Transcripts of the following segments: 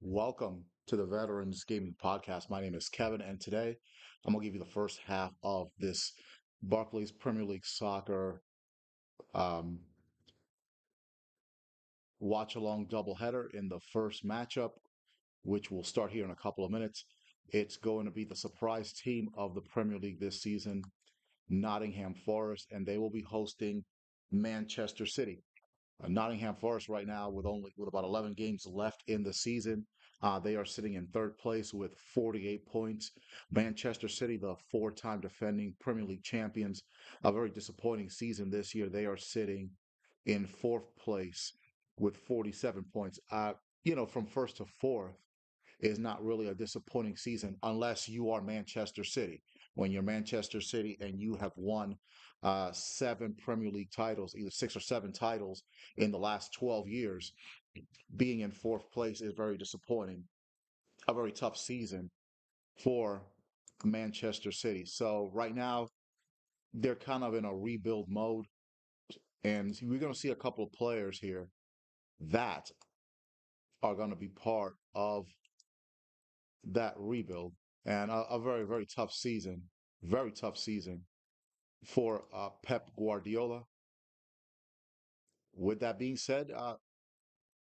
Welcome to the Veterans Gaming Podcast. My name is Kevin, and today I'm going to give you the first half of this Barclays Premier League Soccer um, watch along doubleheader in the first matchup, which will start here in a couple of minutes. It's going to be the surprise team of the Premier League this season, Nottingham Forest, and they will be hosting Manchester City. Nottingham Forest right now with about 11 games left in the season. They are sitting in third place with 48 points. Manchester City, the four-time defending Premier League champions, a very disappointing season this year. They are sitting in fourth place with 47 points. From first to fourth is not really a disappointing season unless you are Manchester City. When you're Manchester City and you have won seven Premier League titles, either six or seven titles in the last 12 years, being in fourth place is very disappointing. A very tough season for Manchester City. So right now, they're kind of in a rebuild mode. And we're going to see a couple of players here that are going to be part of that rebuild. And a very, very tough season for Pep Guardiola. With that being said,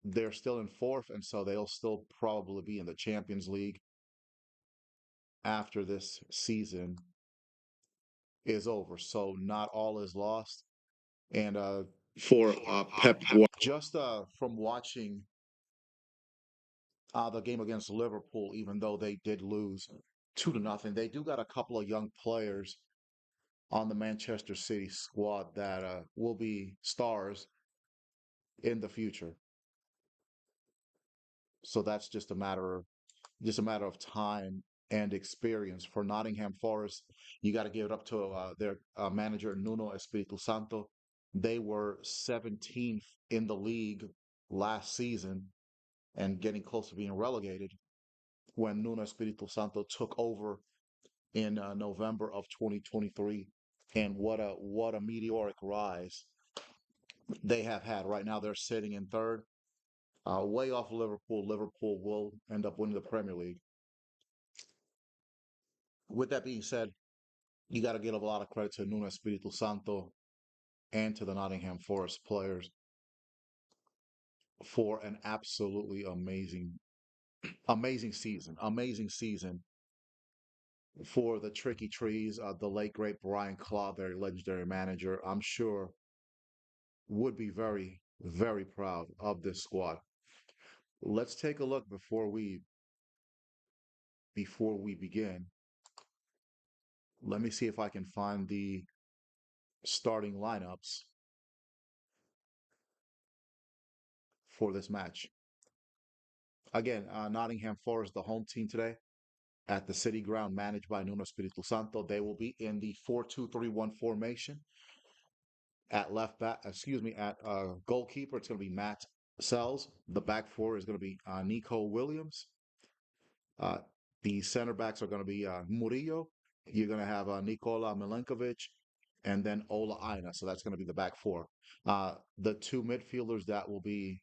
they're still in fourth, and so they'll still probably be in the Champions League after this season is over. So not all is lost. And for Pep Guardiola, just from watching the game against Liverpool, even though they did lose 2-0, they do got a couple of young players on the Manchester City squad that will be stars in the future. So that's just a matter of time and experience for Nottingham Forest. You got to give it up to their manager Nuno Espirito Santo. They were 17th in the league last season and getting close to being relegated when Nuno Espirito Santo took over in November of 2023. And what a meteoric rise they have had. Right now, they're sitting in third, way off Liverpool. Liverpool will end up winning the Premier League. With that being said, you got to give a lot of credit to Nuno Espirito Santo and to the Nottingham Forest players for an absolutely amazing season for the Tricky Trees. The late great Brian Clough, their legendary manager, I'm sure would be very, very proud of this squad. Let's take a look before we begin. Let me see if I can find the starting lineups for this match. Again, Nottingham Forest, the home team today at the City Ground, managed by Nuno Espirito Santo. They will be in the 4-2-3-1 formation. At left back, excuse me, at goalkeeper, it's going to be Matt Sells. The back four is going to be Nico Williams. Uh, the center backs are going to be Murillo. You're going to have Nikola Milenkovic and then Ola Aina. So that's going to be the back four. The two midfielders that will be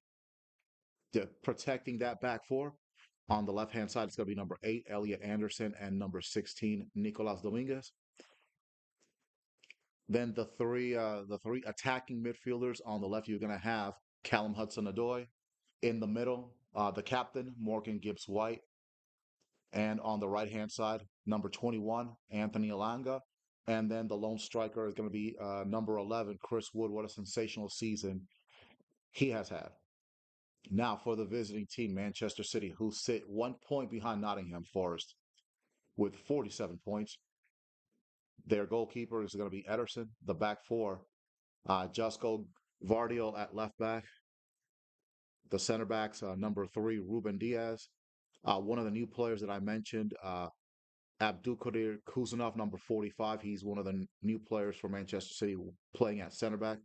protecting that back four. On the left-hand side, it's going to be number 8, Elliot Anderson, and number 16, Nicolas Dominguez. Then the three attacking midfielders on the left, you're going to have Callum Hudson-Odoi. In the middle, the captain, Morgan Gibbs-White. And on the right-hand side, number 21, Anthony Alanga. And then the lone striker is going to be number 11, Chris Wood. What a sensational season he has had. Now for the visiting team, Manchester City, who sit 1 point behind Nottingham Forest with 47 points. Their goalkeeper is going to be Ederson. The back four, Josko Vardiol at left back. The center backs, number 3, Ruben Diaz. One of the new players that I mentioned, Abdulkadir Kuzunov, number 45. He's one of the new players for Manchester City playing at center back.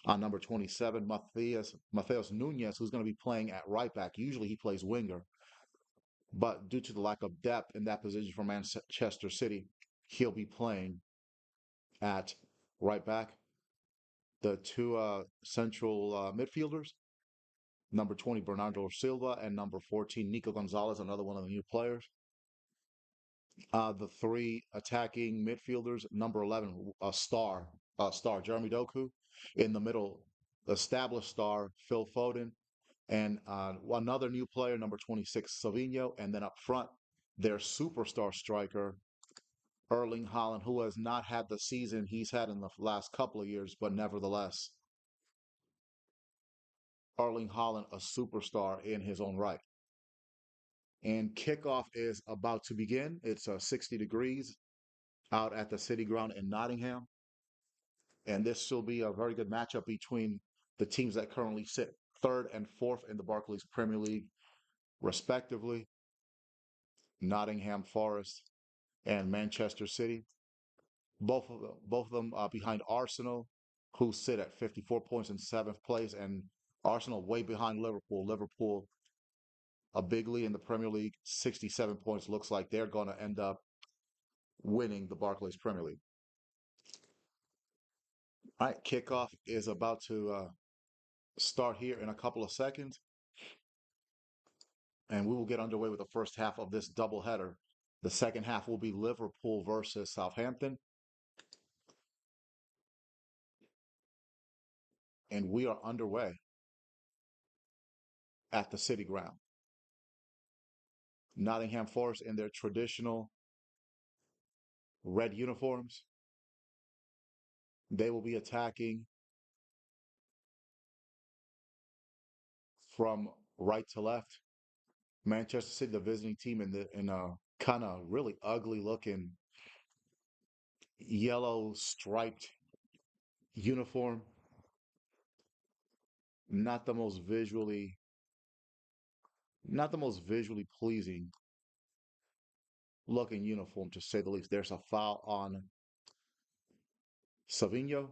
Number 27, Matheus Nunez, who's going to be playing at right back. Usually he plays winger, but due to the lack of depth in that position for Manchester City, he'll be playing at right back. The two central midfielders, Number 20, Bernardo Silva, and number 14, Nico Gonzalez, another one of the new players. The three attacking midfielders, number 11, a star, Jeremy Doku. In the middle, established star, Phil Foden. And another new player, number 26, Savinho. And then up front, their superstar striker, Erling Haaland, who has not had the season he's had in the last couple of years, but nevertheless, Erling Haaland, a superstar in his own right. And kickoff is about to begin. It's 60 degrees out at the City Ground in Nottingham. And this will be a very good matchup between the teams that currently sit third and fourth in the Barclays Premier League, respectively. Nottingham Forest and Manchester City. Both of them behind Arsenal, who sit at 54 points in seventh place, and Arsenal way behind Liverpool. Liverpool, a big lead in the Premier League, 67 points. Looks like they're going to end up winning the Barclays Premier League. All right, kickoff is about to start here in a couple of seconds, and we will get underway with the first half of this doubleheader. The second half will be Liverpool versus Southampton, and we are underway at the City Ground. Nottingham Forest in their traditional red uniforms. They will be attacking from right to left. Manchester City, the visiting team, in a kind of really ugly looking yellow striped uniform. Not the most visually, not the most visually pleasing looking uniform, to say the least. There's a foul on Savinho.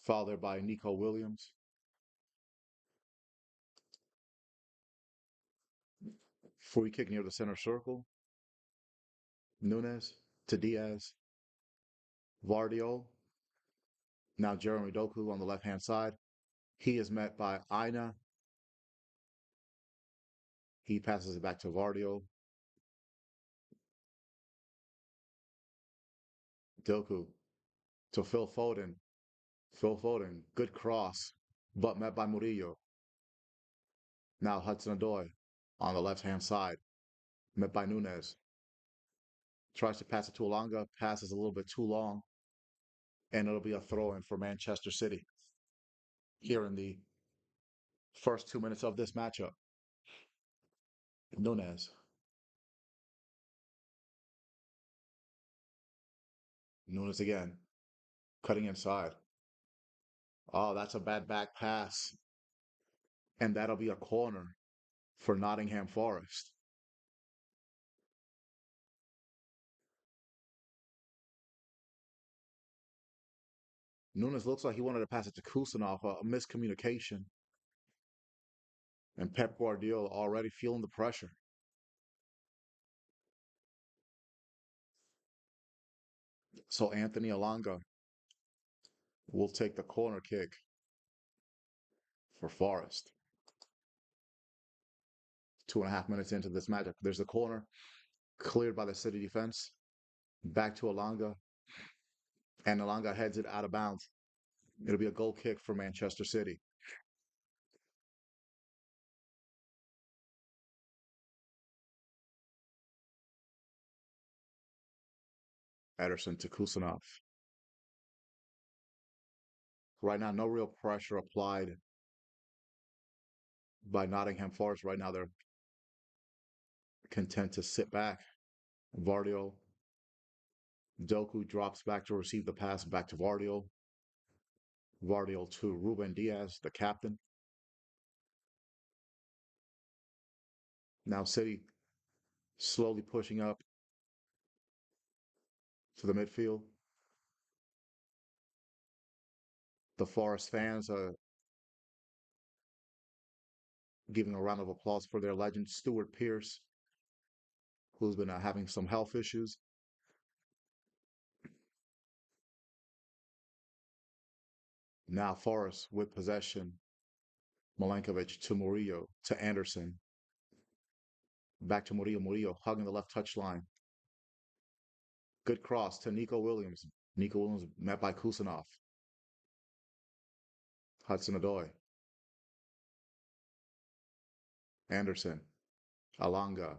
Foul there by Nico Williams. Free kick near the center circle. Nunes to Diaz. Vardio. Now Jeremy Doku on the left-hand side. He is met by Aina. He passes it back to Vardio. Doku to Phil Foden. Phil Foden, good cross, but met by Murillo. Now Hudson-Odoi on the left-hand side, met by Nunes. Tries to pass it to Alanga, passes a little bit too long, and it'll be a throw-in for Manchester City here in the first 2 minutes of this matchup. Nunes. Nunes again, cutting inside. Oh, that's a bad back pass. And that'll be a corner for Nottingham Forest. Nunes looks like he wanted to pass it to Kusanov, a miscommunication. And Pep Guardiola already feeling the pressure. So Anthony Alanga will take the corner kick for Forest. 2.5 minutes into this matchup. There's the corner cleared by the City defense. Back to Alanga. And Alanga heads it out of bounds. It'll be a goal kick for Manchester City. Ederson to Kusanov. Right now, no real pressure applied by Nottingham Forest. Right now, they're content to sit back. Vardio. Doku drops back to receive the pass back to Vardio. Vardio to Ruben Diaz, the captain. Now City slowly pushing up to the midfield. The Forest fans are giving a round of applause for their legend, Stuart Pearce, who's been having some health issues. Now Forrest with possession. Milankovic to Murillo to Anderson. Back to Murillo. Murillo hugging the left touchline. Good cross to Nico Williams. Nico Williams met by Kusanov. Hudson Odoi. Anderson. Alanga.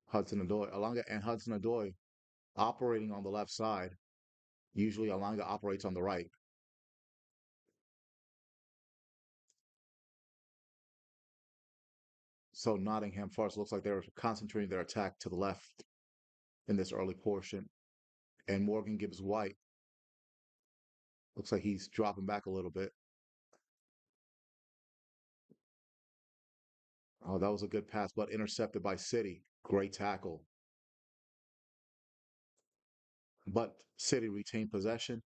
Hudson Odoi. Alanga and Hudson Odoi operating on the left side. Usually Alanga operates on the right. So Nottingham Forest looks like they're concentrating their attack to the left in this early portion. And Morgan Gibbs White looks like he's dropping back a little bit. Oh, that was a good pass, but intercepted by City. Great tackle. But City retained possession.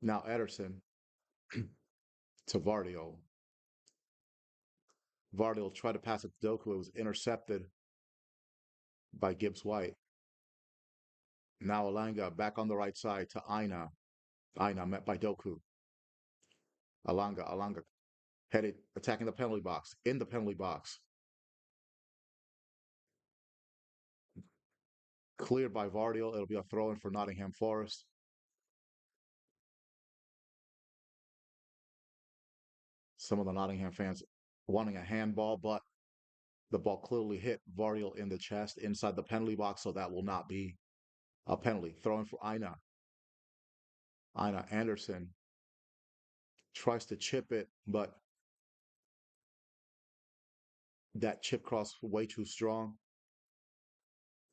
Now Ederson to Vardio. Vardio tried to pass it to Doku. It was intercepted by Gibbs White. Now Alanga back on the right side to Aina. Aina met by Doku. Alanga headed attacking the penalty box. In the penalty box. Cleared by Vardio. It'll be a throw in for Nottingham Forest. Some of the Nottingham fans wanting a handball, but the ball clearly hit Vardio in the chest inside the penalty box, so that will not be a penalty. Throwing for Aina. Aina Anderson tries to chip it, but that chip cross way too strong.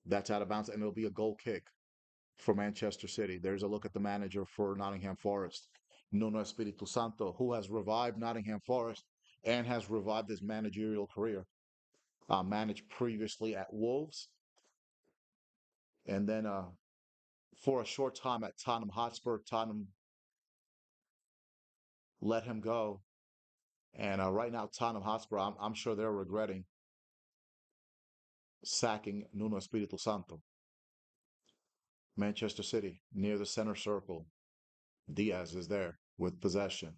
That's out of bounds, and it'll be a goal kick for Manchester City. There's a look at the manager for Nottingham Forest, Nuno Espirito Santo, who has revived Nottingham Forest and has revived his managerial career. Managed previously at Wolves, and then for a short time at Tottenham Hotspur. Tottenham let him go, and right now Tottenham Hotspur, I'm sure they're regretting sacking Nuno Espirito Santo. Manchester City near the center circle. Diaz is there with possession.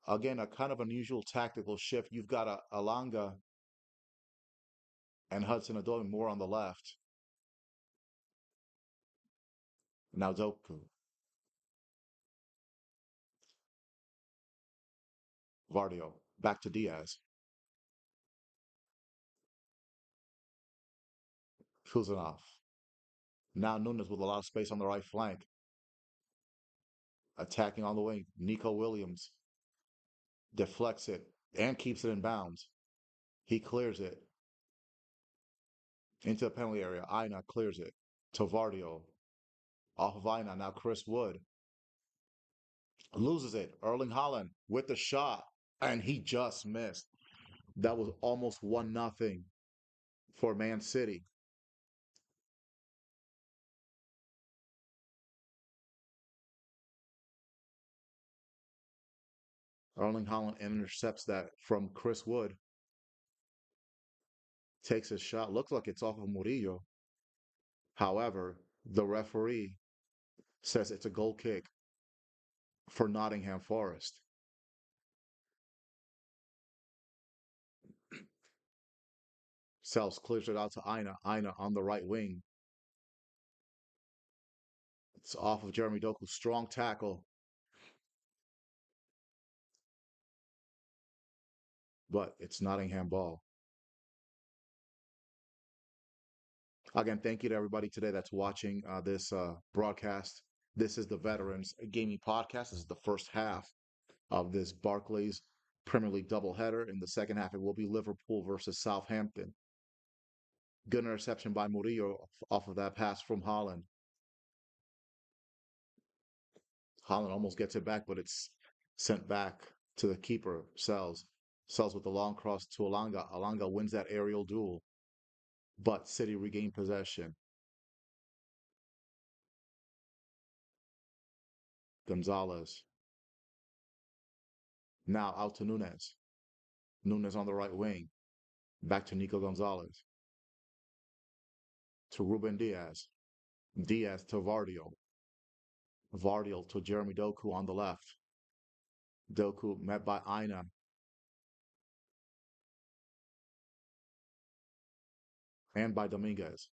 Again, a kind of unusual tactical shift. You've got Alanga and Hudson Odoi more on the left. Now Doku. Vardio. Back to Diaz. Kuzanov. Now Nunes with a lot of space on the right flank. Attacking on the wing. Nico Williams deflects it and keeps it in bounds. He clears it into the penalty area. Aina clears it to Vardio. Off of Aina. Now Chris Wood loses it. Erling Haaland with the shot, and he just missed. That was almost 1-0 for Man City. Erling Haaland intercepts that from Chris Wood. Takes a shot. Looks like it's off of Murillo. However, the referee says it's a goal kick for Nottingham Forest. Sells clears it out to Aina. Aina on the right wing. It's off of Jeremy Doku. Strong tackle. But it's Nottingham ball. Again, thank you to everybody today that's watching this broadcast. This is the Veterans Gaming Podcast. This is the first half of this Barclays Premier League doubleheader. In the second half, it will be Liverpool versus Southampton. Good interception by Murillo off of that pass from Haaland. Haaland almost gets it back, but it's sent back to the keeper, Sells. Sells with the long cross to Alanga. Alanga wins that aerial duel, but City regain possession. Gonzalez. Now out to Nunes. Nunes on the right wing. Back to Nico Gonzalez. to Ruben Diaz. Diaz to Vardio. Vardio to Jeremy Doku on the left. Doku met by Aina and by Dominguez.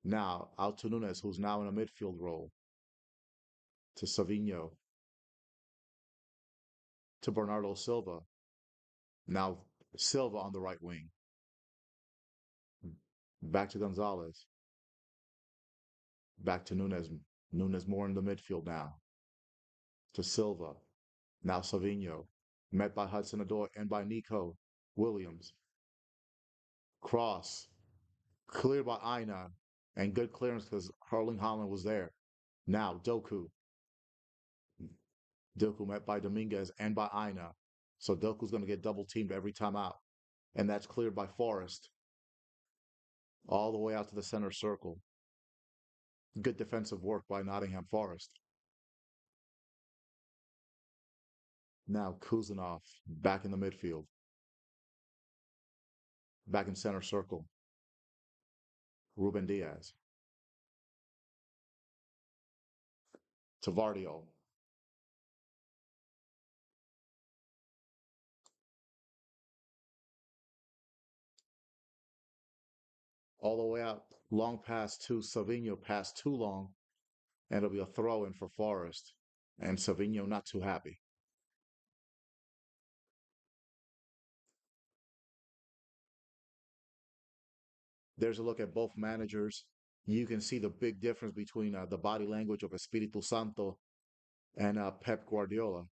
Now out to Nunes, who's now in a midfield role, to Savino, to Bernardo Silva. Now Silva on the right wing. Back to Gonzalez. Back to Nunes. Nunes more in the midfield now. To Silva. Now Savino. Met by Hudson Odoi and by Nico Williams. Cross. Cleared by Aina. And good clearance because Erling Haaland was there. Now Doku. Doku met by Dominguez and by Aina. So Doku's going to get double teamed every time out. And that's cleared by Forrest all the way out to the center circle. Good defensive work by Nottingham Forest. Now Kuzanov back in the midfield, back in center circle. Ruben Diaz to Vardio. All the way out. Long pass to Savino, pass too long, and it'll be a throw in for Forest. And Savino not too happy. There's a look at both managers. You can see the big difference between the body language of Espiritu Santo and Pep Guardiola.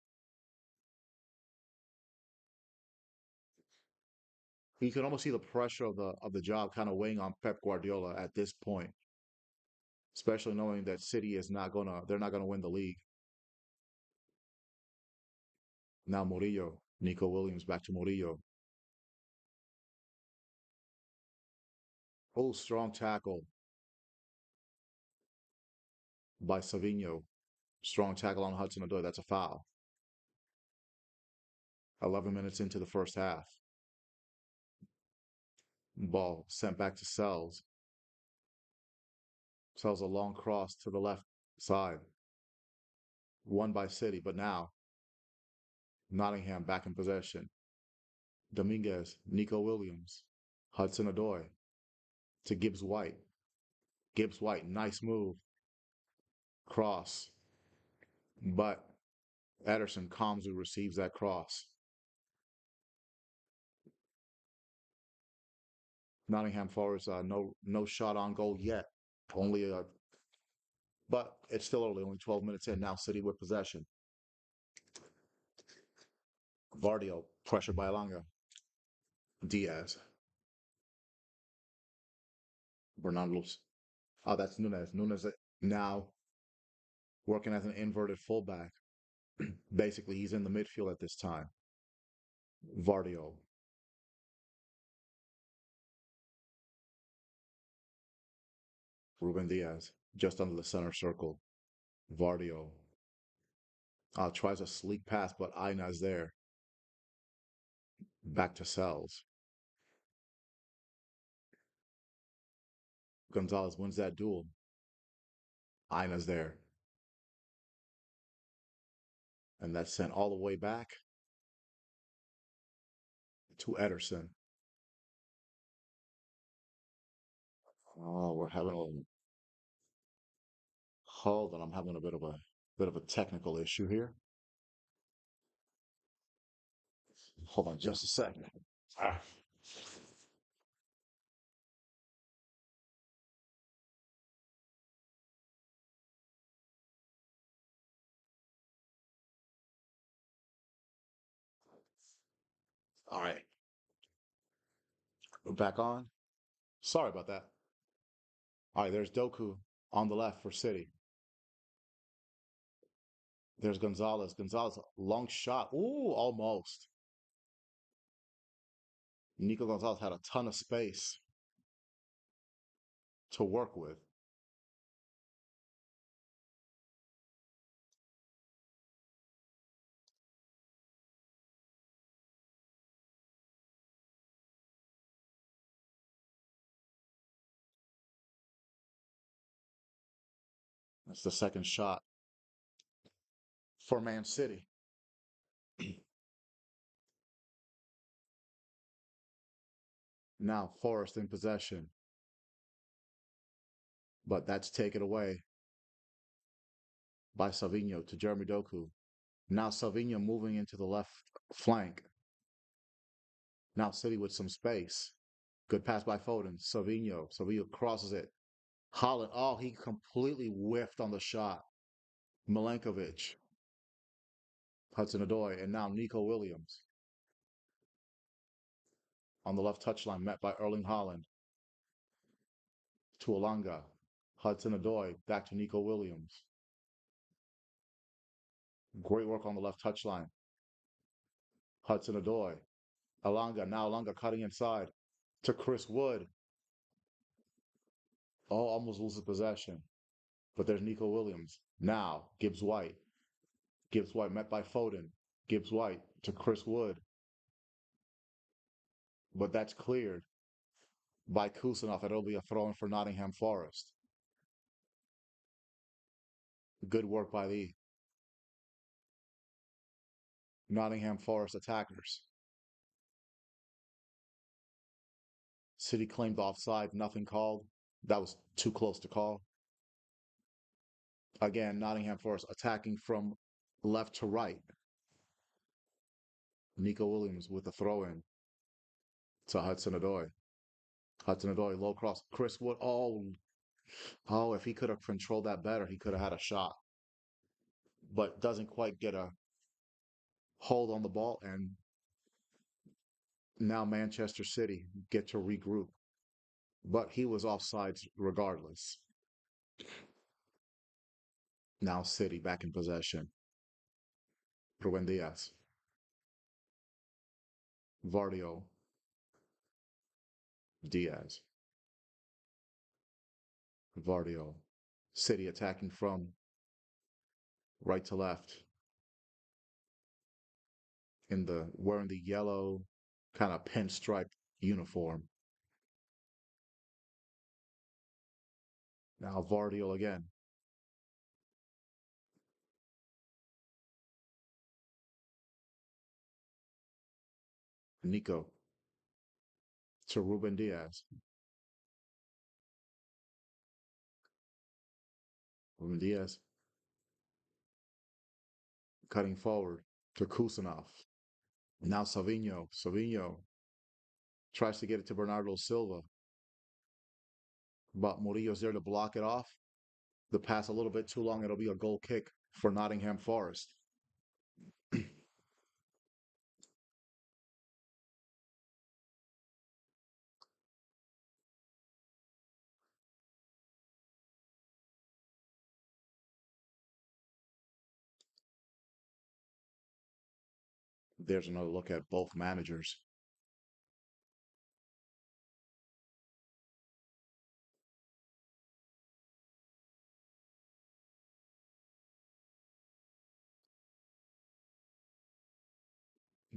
You can almost see the pressure of the job kind of weighing on Pep Guardiola at this point, especially knowing that City is not gonna they're not gonna win the league. Now Murillo, Nico Williams back to Murillo. Oh, strong tackle by Savino. Strong tackle on Hudson Odoi. That's a foul. 11 minutes into the first half. Ball sent back to Sells. Sells a long cross to the left side. Won by City, but now Nottingham back in possession. Dominguez, Nico Williams, Hudson Odoi to Gibbs White. Gibbs White, nice move. Cross. But Ederson calmly receives that cross. Nottingham Forest, no shot on goal yet. Only but it's still early, only 12 minutes in. Now City with possession. Vardio pressured by Alanga. Diaz. Bernardo's. Oh, that's Nunes. Nunes now working as an inverted fullback. Basically, he's in the midfield at this time. Vardio. Ruben Diaz just under the center circle. Vardio tries a sleek pass, but Aina's there. Back to Sells. Gonzalez wins that duel. Aina's there. And that's sent all the way back to Ederson. Oh, we're having a hold on. I'm having a bit of a technical issue here. Hold on just a second. Ah, all right, we're back on. Sorry about that. All right, there's Doku on the left for City. There's Gonzalez. Gonzalez, long shot. Ooh, almost. Nico Gonzalez had a ton of space to work with. That's the second shot for Man City. Now Forest in possession, but that's taken away by Savinho to Jeremy Doku. Now Savinho moving into the left flank. Now City with some space. Good pass by Foden. Savinho. Savinho crosses it. Holland. Oh, he completely whiffed on the shot. Milenkovic. Hudson Odoi. And now Nico Williams on the left touchline, met by Erling Holland to Alanga. Hudson Odoi back to Nico Williams. Great work on the left touchline. Hudson Odoi. Alanga. Now Alanga cutting inside to Chris Wood. Oh, almost loses possession. But there's Nico Williams. Now Gibbs White. Gibbs White met by Foden. Gibbs White to Chris Wood. But that's cleared by Kusanov. It'll be a throw in for Nottingham Forest. Good work by the Nottingham Forest attackers. City claimed offside, nothing called. That was too close to call. Again, Nottingham Forest attacking from left to right. Nico Williams with the throw in to Hudson Odoi. Hudson Odoi, low cross. Chris Wood. Oh, if he could have controlled that better, he could have had a shot. But doesn't quite get a hold on the ball. And now Manchester City get to regroup. But he was offsides regardless. Now City back in possession. Ruben Diaz. Vardio. Diaz. Vardio. City attacking from right to left in the wearing the yellow kind of pinstripe uniform. Now Vardio again. Nico to Ruben Diaz. Ruben Diaz cutting forward to Kusanov. Now Savinho. Savinho tries to get it to Bernardo Silva. But Murillo's there to block it off. The pass a little bit too long. It'll be a goal kick for Nottingham Forest. There's another look at both managers.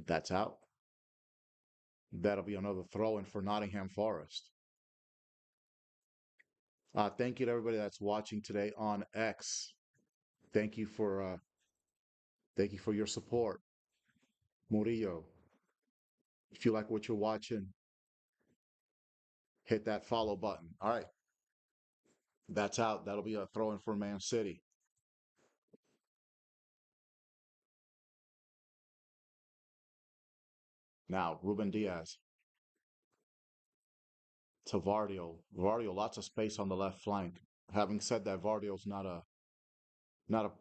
That's out. That'll be another throw in for Nottingham Forest. Thank you to everybody that's watching today on X. Thank you for uh, thank you for your support, Murillo. If you like what you're watching, hit that follow button. All right, that's out. That'll be a throw in for Man City. Now Ruben Diaz to Vardio. Vardio, lots of space on the left flank. Having said that, Vardio's not a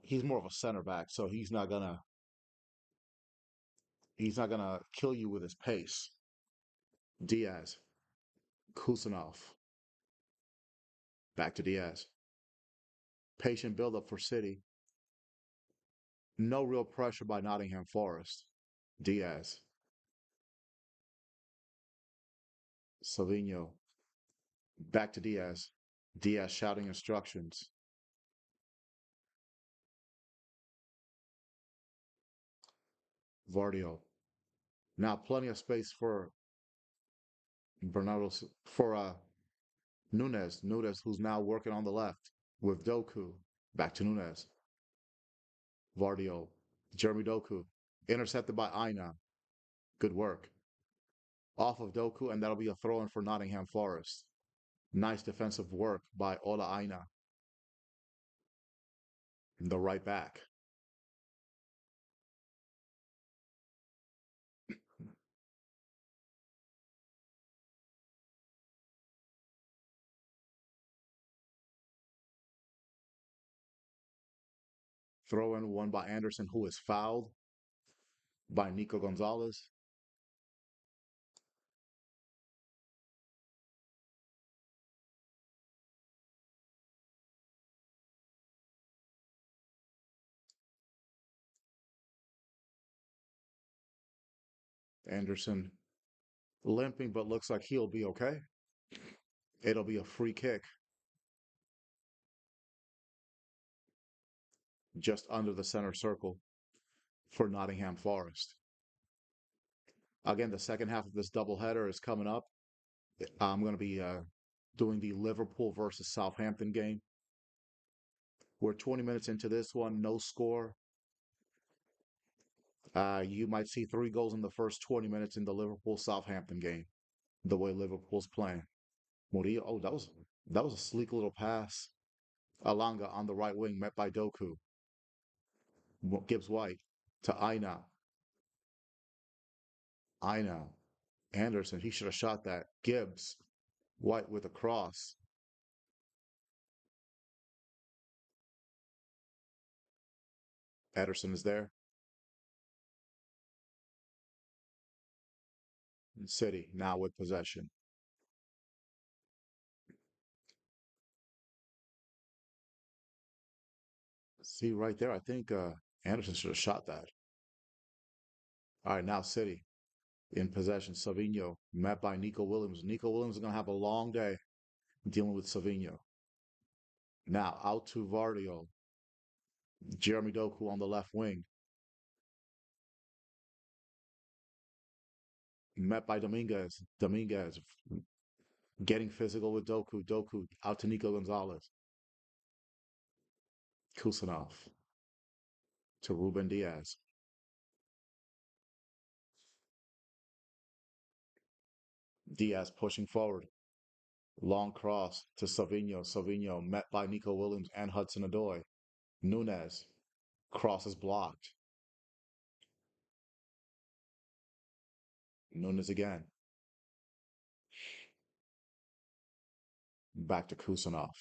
he's more of a center back, so he's not gonna kill you with his pace. Diaz, Kusanov, back to Diaz. Patient build-up for City. No real pressure by Nottingham Forest. Diaz, Savinho, back to Diaz. Diaz shouting instructions. Vardio. Now plenty of space for Bernardo for Nunez. Nunez, who's now working on the left with Doku. Back to Nunez. Vardio. Jeremy Doku. Intercepted by Aina. Good work. Off of Doku, and that'll be a throw in for Nottingham Forest. Nice defensive work by Ola Aina, the right back. Throw in one by Anderson, who is fouled by Nico Gonzalez. Anderson limping, but looks like he'll be okay. It'll be a free kick just under the center circle for Nottingham Forest. Again, the second half of this doubleheader is coming up. I'm going to be doing the Liverpool versus Southampton game. We're 20 minutes into this one, no score. You might see 3 goals in the first 20 minutes in the Liverpool Southampton game, the way Liverpool's playing. Murillo, oh, that was a sleek little pass. Alanga on the right wing, met by Doku. Gibbs White to Aina. Aina. Anderson, he should have shot that. Gibbs. White with a cross. Ederson is there. City now with possession. See right there, I think Anderson should have shot that. All right, now City in possession. Savinho met by Nico Williams. Nico Williams is going to have a long day dealing with Savinho. Now out to Vardio. Jeremy Doku on the left wing. Met by Dominguez. Dominguez getting physical with Doku. Doku out to Nico Gonzalez. Kusanov to Ruben Diaz. Diaz pushing forward. Long cross to Savinho. Savinho met by Nico Williams and Hudson Odoi. Nunez. Cross is blocked. Nunez again. Back to Kusanov.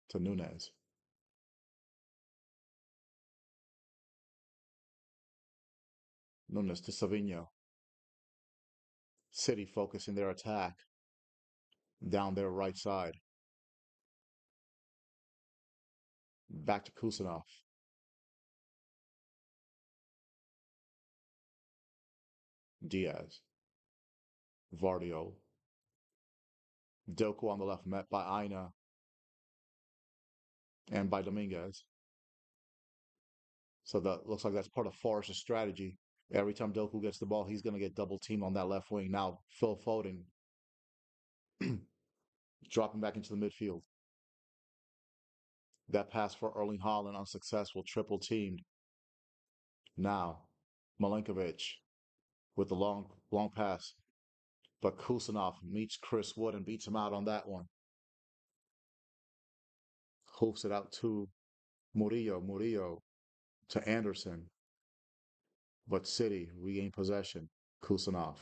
To Nunez. Nunez to Savinho. City focusing their attack down their right side. Back to Kusanov. Diaz. Vardio. Doku on the left, met by Aina and by Dominguez. So that looks like that's part of Forrest's strategy. Every time Doku gets the ball, he's going to get double teamed on that left wing. Now, Phil Foden dropping back into the midfield. That pass for Erling Haaland unsuccessful, triple teamed. Now, Milinkovic with the long pass. But Kusanov meets Chris Wood and beats him out on that one. Hoofs it out to Murillo. Murillo to Anderson. But City regain possession. Kusanov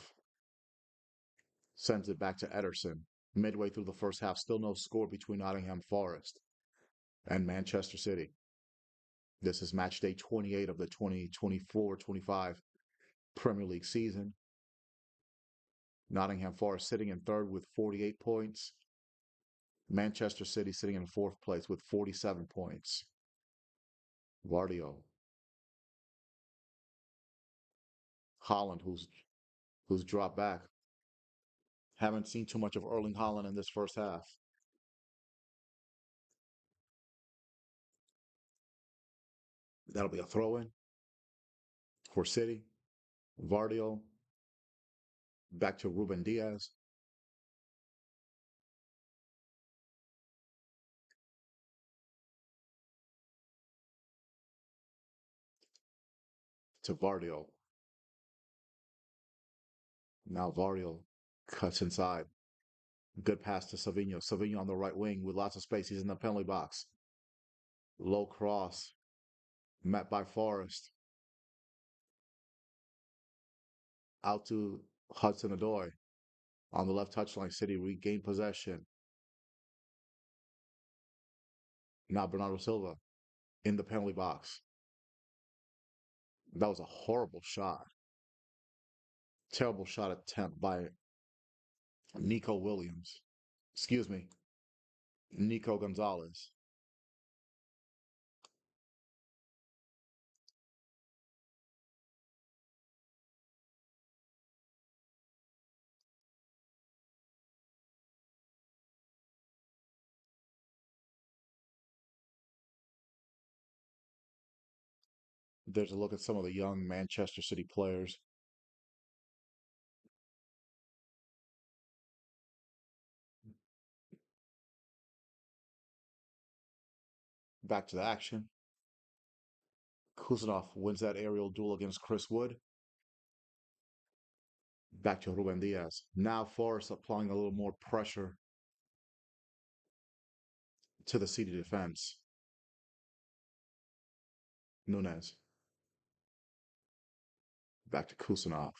sends it back to Ederson. Midway through the first half, still no score between Nottingham Forest and Manchester City. This is match day 28 of the 2024-25 Premier League season. Nottingham Forest sitting in third with 48 points. Manchester City sitting in fourth place with 47 points. Vardio. Haaland, who's dropped back. Haven't seen too much of Erling Haaland in this first half. That'll be a throw-in for City. Vardio back to Ruben Diaz. to Vardio. Now Vardio cuts inside. Good pass to Savinho. Savinho on the right wing with lots of space. He's in the penalty box. Low cross met by Forrest. Out to Hudson Odoi on the left touchline. City regain possession. Now Bernardo Silva in the penalty box. That was a horrible shot. Terrible shot attempt by Nico Williams. Excuse me, Nico Gonzalez. There's a look at some of the young Manchester City players. Back to the action. Kuznetsov wins that aerial duel against Chris Wood. Back to Ruben Diaz. Now Forrest applying a little more pressure to the City defense. Nunez. Back to Kuznetsov.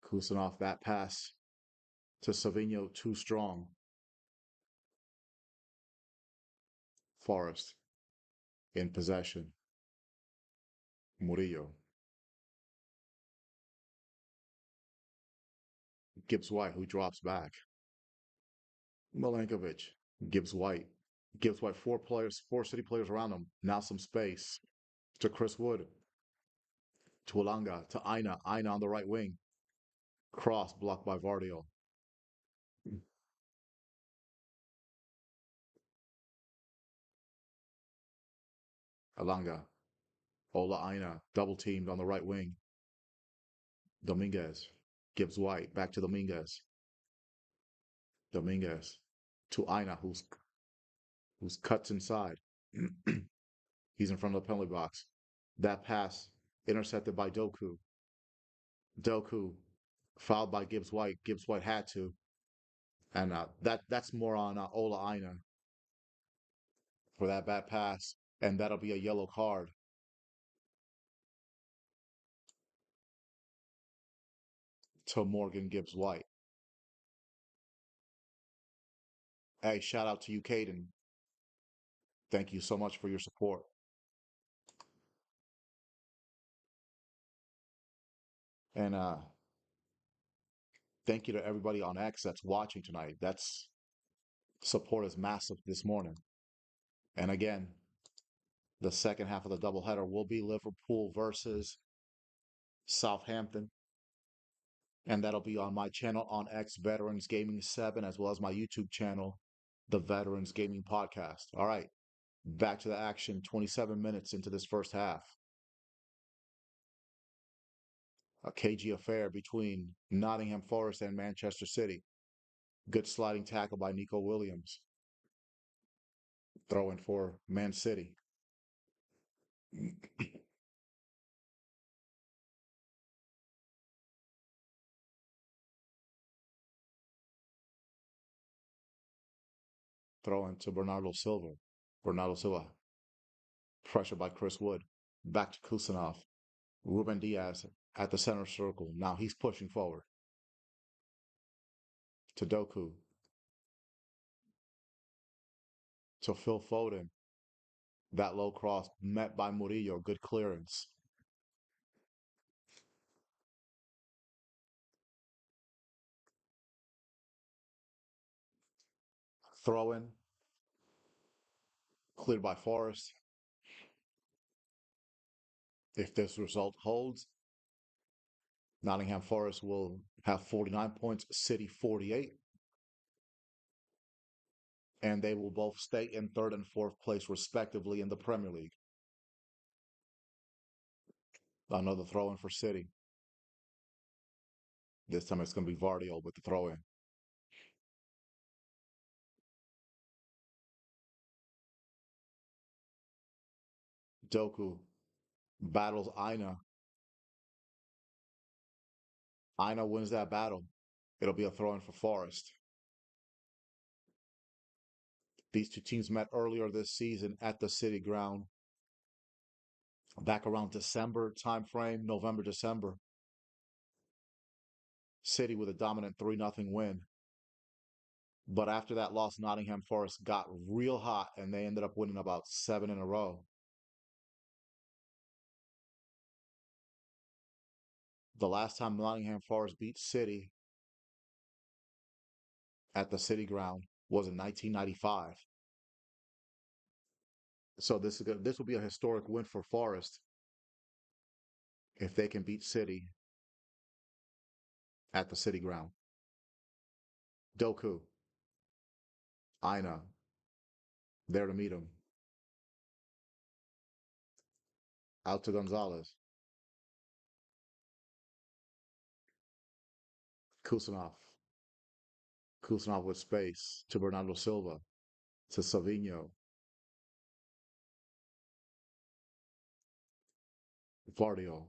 Kuznetsov, that pass to Savinho, too strong. Forrest in possession. Murillo. Gibbs White, who drops back. Milankovic. Gibbs White. Gibbs White, four City players around him. Now some space to Chris Wood. To Alanga. To Aina. Aina on the right wing. Cross blocked by Vardio. Alanga. Ola Aina. Double teamed on the right wing. Dominguez. Gibbs White. Back to Dominguez. Dominguez. To Aina, who's cuts inside. He's in front of the penalty box. That pass intercepted by Doku. Doku fouled by Gibbs White. Gibbs White had to, and that's more on Ola Aina for that bad pass, and that'll be a yellow card to Morgan Gibbs White. Hey, shout out to you, Caden. Thank you so much for your support, and thank you to everybody on X that's watching tonight. That's support is massive this morning, and again, the second half of the doubleheader will be Liverpool versus Southampton. And that'll be on my channel on X Veterans Gaming 7, as well as my YouTube channel, The Veterans Gaming Podcast. All right, back to the action, 27 minutes into this first half. A cagey affair between Nottingham Forest and Manchester City. Good sliding tackle by Nico Williams. Throw in for Man City. Throw in to Bernardo Silva. Bernardo Silva. Pressure by Chris Wood. Back to Kusanov. Ruben Diaz at the center circle. Now he's pushing forward. To Doku. To Phil Foden. That low cross met by Murillo. Good clearance. Throw in. Cleared by Forrest. If this result holds, Nottingham Forest will have 49 points, City 48, and they will both stay in third and fourth place, respectively, in the Premier League. Another throw in for City. This time it's going to be Vardio with the throw in. Doku battles Aina. Aina wins that battle. It'll be a throw in for Forest. These two teams met earlier this season at the City Ground, back around December timeframe, November, December. City with a dominant 3-0 win. But after that loss, Nottingham Forest got real hot and they ended up winning about seven in a row. The last time Nottingham Forest beat City at the City Ground was in 1995. So this will be a historic win for Forest if they can beat City at the City Ground. Doku, Aina, there to meet him. Out to Gonzalez. Kusanov. Kusanov with space to Bernardo Silva. To Savinho. Vardio.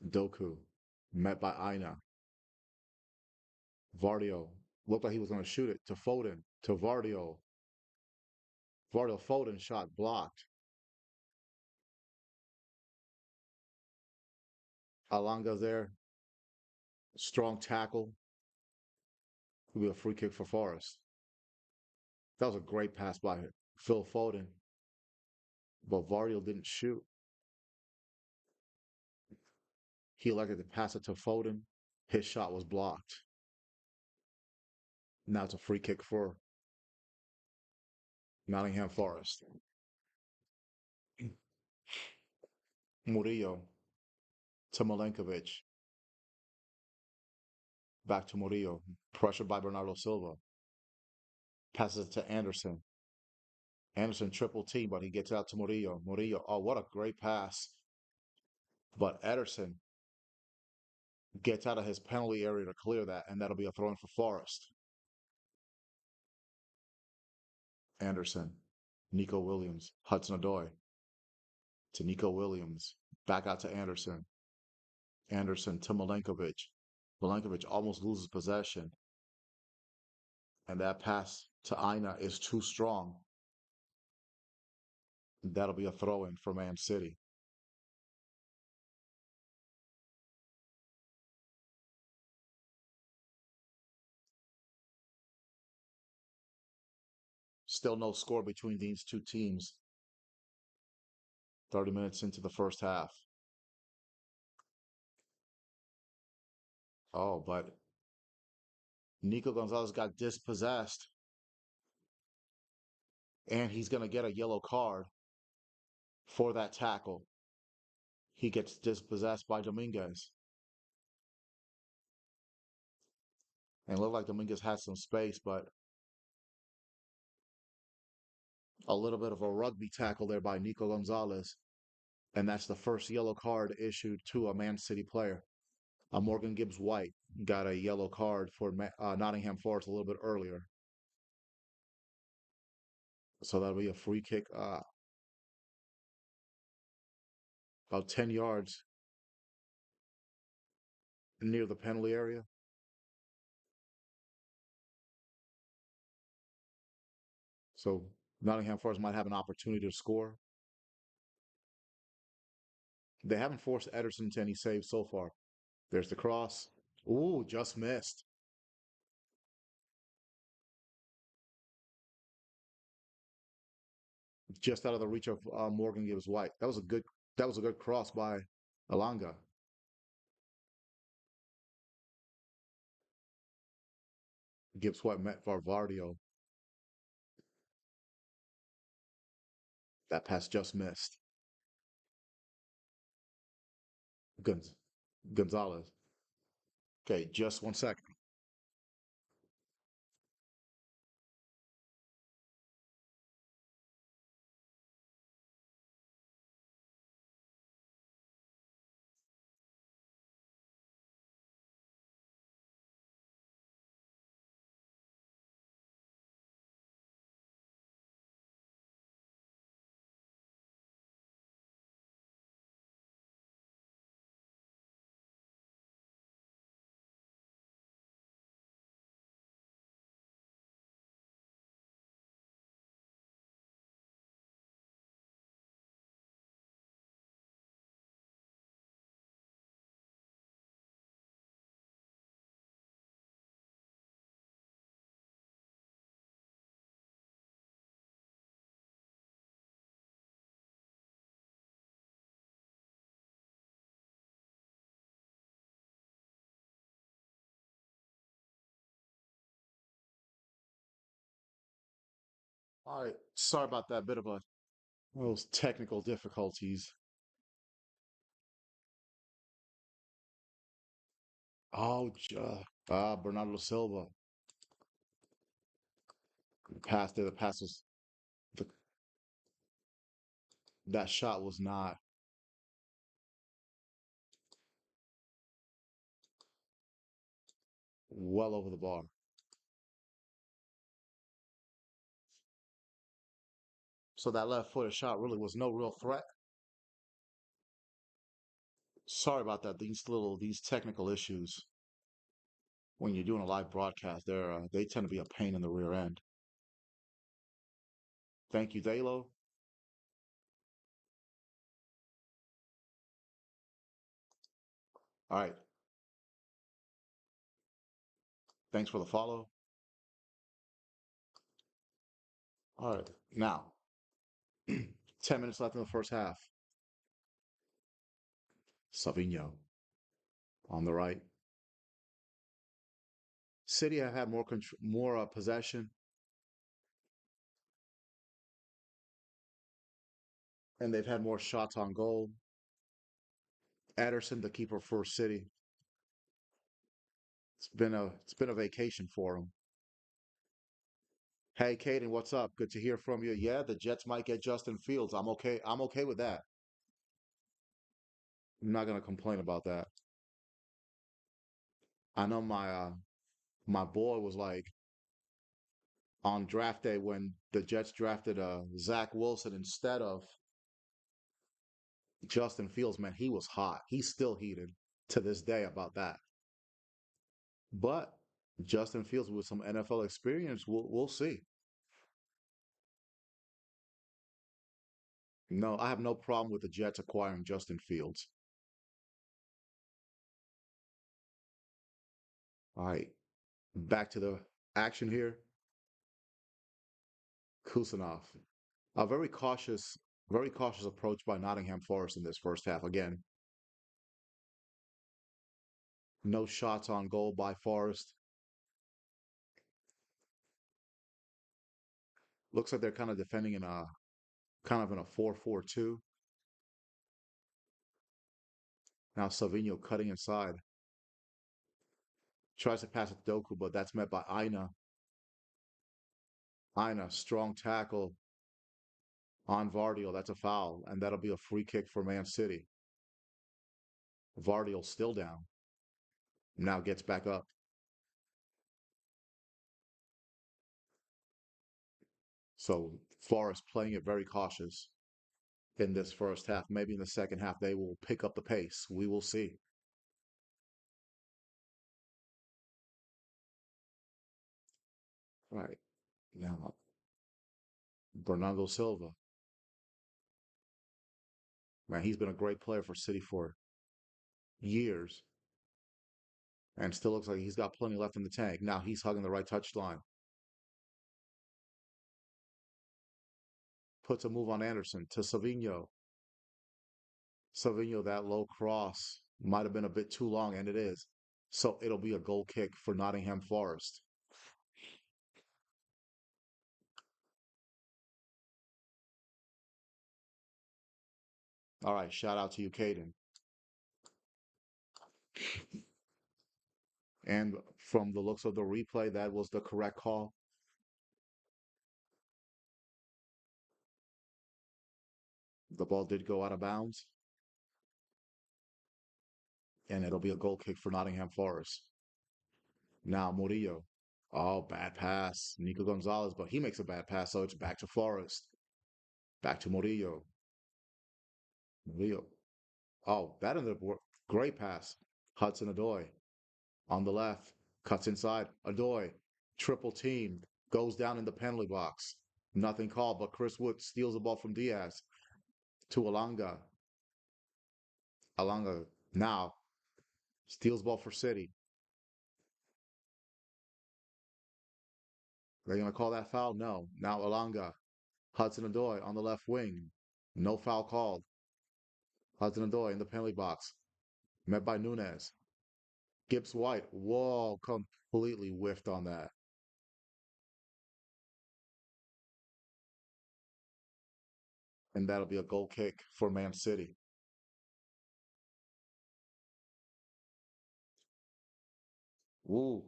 Doku. Met by Aina. Vardio. Looked like he was going to shoot it to Foden. To Vardio. Vardio Foden shot blocked. Alanga there. Strong tackle. Will be a free kick for Forest. That was a great pass by Phil Foden. But Vardio didn't shoot. He elected to pass it to Foden. His shot was blocked. Now it's a free kick for Nottingham Forest. Murillo to Milenkovic. Back to Murillo. Pressured by Bernardo Silva. Passes it to Anderson. Anderson triple team, but he gets out to Murillo. Murillo, oh, what a great pass. But Ederson gets out of his penalty area to clear that, and that'll be a throw in for Forest. Anderson, Nico Williams, Hudson Odoi to Nico Williams. Back out to Anderson. Anderson to Milenkovic. Milenkovic almost loses possession. And that pass to Aina is too strong. That'll be a throw in for Man City. Still no score between these two teams. 30 minutes into the first half. Oh, but Nico Gonzalez got dispossessed. And he's going to get a yellow card for that tackle. He gets dispossessed by Dominguez. And it looked like Dominguez had some space, but a little bit of a rugby tackle there by Nico Gonzalez. And that's the first yellow card issued to a Man City player. Morgan Gibbs White got a yellow card for Nottingham Forest a little bit earlier. So that'll be a free kick about 10 yards near the penalty area. So Nottingham Forest might have an opportunity to score. They haven't forced Ederson to any saves so far. There's the cross. Ooh, just missed. Just out of the reach of Morgan Gibbs White. That was a good cross by Alanga. Gibbs White met Varvardio. That pass just missed. Gonz- Gonzalez. Okay, just 1 second. All right, sorry about that bit of a those technical difficulties. Oh, Bernardo Silva passed it. The pass was the, that shot was not well over the bar. So that left-footed shot really was no real threat. Sorry about that. These technical issues when you're doing a live broadcast, they tend to be a pain in the rear end. Thank you, Dalo. All right, thanks for the follow. All right, now 10 minutes left in the first half. Savinho on the right. City have had more possession, and they've had more shots on goal. Ederson, the keeper for City, it's been a vacation for him. Hey, Caden, what's up? Good to hear from you. Yeah, the Jets might get Justin Fields. I'm okay. I'm okay with that. I'm not gonna complain about that. I know my boy was like on draft day when the Jets drafted Zach Wilson instead of Justin Fields. Man, he was hot. He's still heated to this day about that. But Justin Fields with some NFL experience, we'll see. No, I have no problem with the Jets acquiring Justin Fields. All right, back to the action here. Kusanov. A very cautious approach by Nottingham Forest in this first half. Again, no shots on goal by Forest. Looks like they're kind of defending in a 4-4-2. Now Savinho cutting inside. Tries to pass it to Doku, but that's met by Aina. Aina, strong tackle on Vardio. That's a foul, and that'll be a free kick for Man City. Vardio still down. Now gets back up. So Forest playing it very cautious in this first half. Maybe in the second half they will pick up the pace. We will see. All right. Now Bernardo Silva. Man, he's been a great player for City for years and still looks like he's got plenty left in the tank. Now he's hugging the right touchline. Puts a move on Anderson to Savinho. Savinho, that low cross might have been a bit too long, and it is. So it'll be a goal kick for Nottingham Forest. All right, shout out to you, Caden. And from the looks of the replay, that was the correct call. The ball did go out of bounds, and it'll be a goal kick for Nottingham Forest. Now Murillo. Oh, bad pass. Nico Gonzalez, but he makes a bad pass, so it's back to Forest. Back to Murillo. Murillo. Oh, that ended up great pass. Hudson Adoy on the left, cuts inside. Adoy, triple team, goes down in the penalty box. Nothing called, but Chris Wood steals the ball from Diaz to Alanga. Alanga now steals ball for City. They're going to call that foul? No. Now Alanga. Hudson Adoy on the left wing. No foul called. Hudson Adoy in the penalty box. Met by Nunez. Gibbs White. Whoa, completely whiffed on that. and that'll be a goal kick for Man City. Ooh,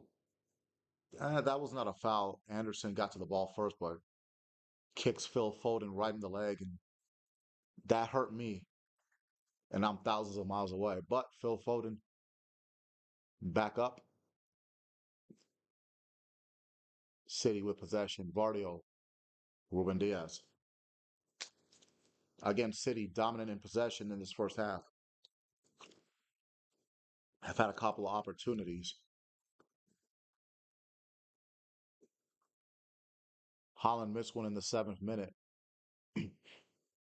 that was not a foul. Anderson got to the ball first, but kicks Phil Foden right in the leg, and that hurt me. And I'm thousands of miles away. But Phil Foden back up, City with possession. Vardio, Ruben Diaz. Again, City dominant in possession in this first half. Have had a couple of opportunities. Holland missed one in the 7th minute.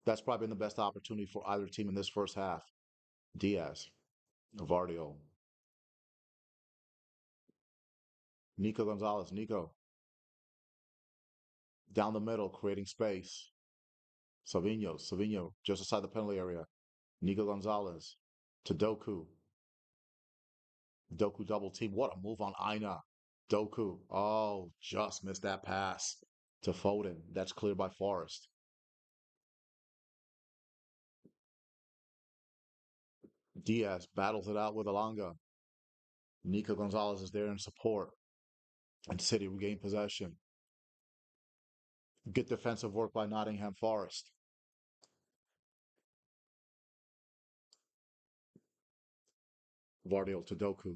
That's probably been the best opportunity for either team in this first half. Diaz, Vardio, Nico Gonzalez, Nico down the middle, creating space. Savinho just inside the penalty area. Nico Gonzalez to Doku. Doku double team. What a move on Aina. Doku. Oh, just missed that pass to Foden. That's cleared by Forrest. Diaz battles it out with Alanga. Nico Gonzalez is there in support. And City regain possession. Good defensive work by Nottingham Forest. Vardio to Doku.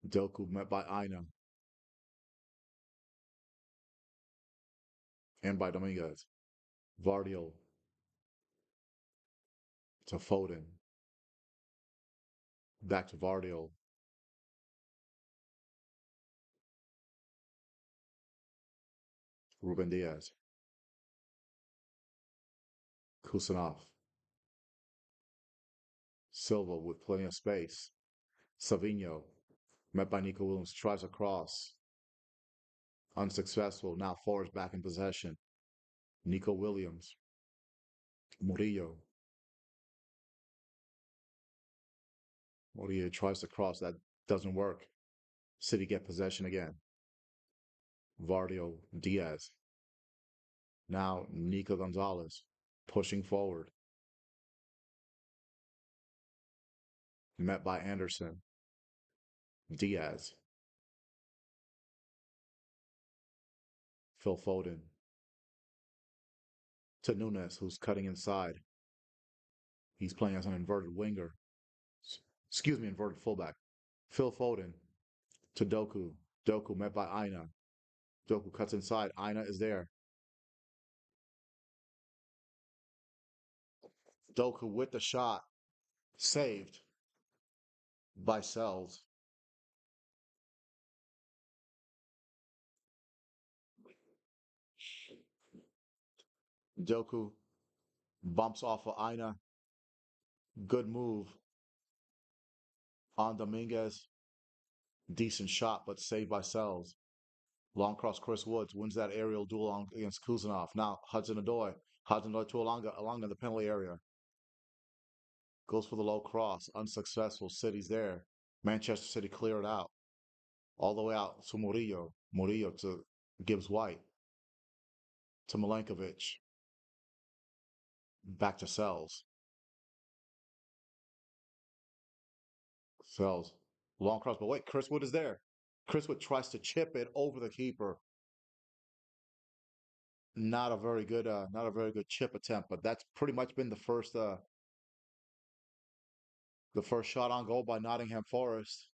Doku met by Aina and by Dominguez. Vardio to Foden. Back to Vardio. Ruben Diaz. Kusanov. Silva with plenty of space. Savinho met by Nico Williams. Tries a cross. Unsuccessful. Now Forrest back in possession. Nico Williams. Murillo. Murillo tries to cross. That doesn't work. City get possession again. Vardio Diaz. Now Nico Gonzalez pushing forward. Met by Anderson. Diaz. Phil Foden. To Nunes, who's cutting inside. He's playing as an inverted winger. Excuse me, inverted fullback. Phil Foden to Doku. Doku met by Aina. Doku cuts inside. Aina is there. Doku with the shot. Saved by Sells. Doku bumps off of Aina. Good move on Dominguez. Decent shot, but saved by Sells. Long cross, Chris Woods wins that aerial duel against Kuzanov. Now Hudson-Odoi. Hudson-Odoi to Alanga in the penalty area. Goes for the low cross. Unsuccessful. City's there. Manchester City clear it out. All the way out to Murillo. Murillo to Gibbs White. To Milenkovic. Back to Sells. Sells. Long cross. But wait, Chris Wood is there. Chris Wood tries to chip it over the keeper. Not a very good chip attempt, but that's pretty much been the first shot on goal by Nottingham Forest.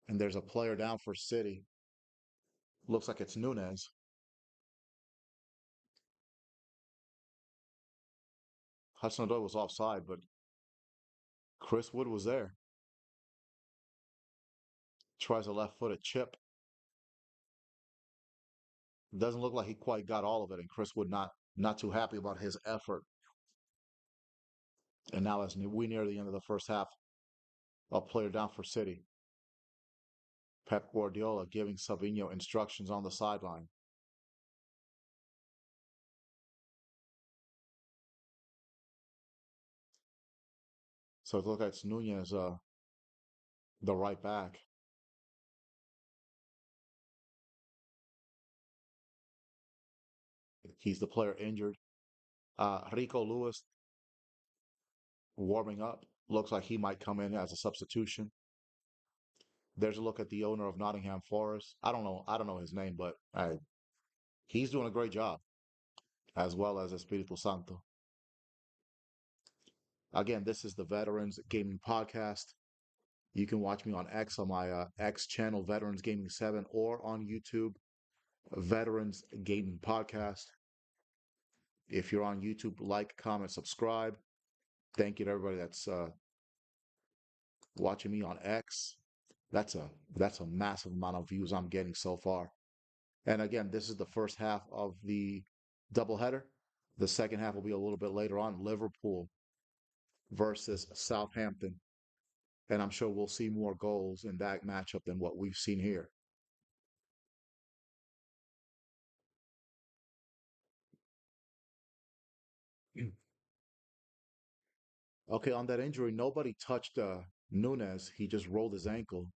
And there's a player down for City. Looks like it's Nunes. Hudson-Odoi was offside, but Chris Wood was there. Tries a left-footed chip. Doesn't look like he quite got all of it, and Chris Wood not too happy about his effort. And now as we near the end of the first half, a player down for City. Pep Guardiola giving Savinho instructions on the sideline. So it looks like it's Nunez, the right back. He's the player injured. Rico Lewis warming up. Looks like he might come in as a substitution. There's a look at the owner of Nottingham Forest. I don't know. I don't know his name, but he's doing a great job, as well as Espiritu Santo. Again, this is the Veterans Gaming Podcast. You can watch me on X on my X channel, Veterans Gaming 7, or on YouTube, Veterans Gaming Podcast. If you're on YouTube, like, comment, subscribe. Thank you to everybody that's watching me on X. That's a that's a massive amount of views I'm getting so far. And again, this is the first half of the doubleheader. The second half will be a little bit later on. Liverpool versus Southampton. And I'm sure we'll see more goals in that matchup than what we've seen here. Okay, on that injury, nobody touched Nunez. He just rolled his ankle.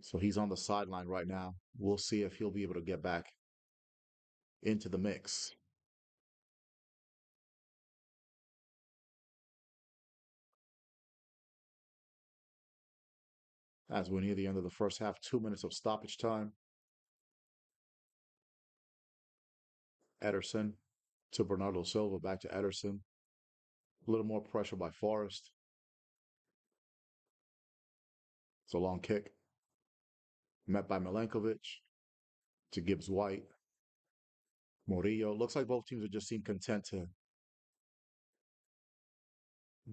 So he's on the sideline right now. We'll see if he'll be able to get back into the mix. As we're near the end of the first half, 2 minutes of stoppage time. Ederson to Bernardo Silva, back to Ederson. A little more pressure by Forrest. It's a long kick. Met by Milenkovic to Gibbs White. Murillo. Looks like both teams are just seem content to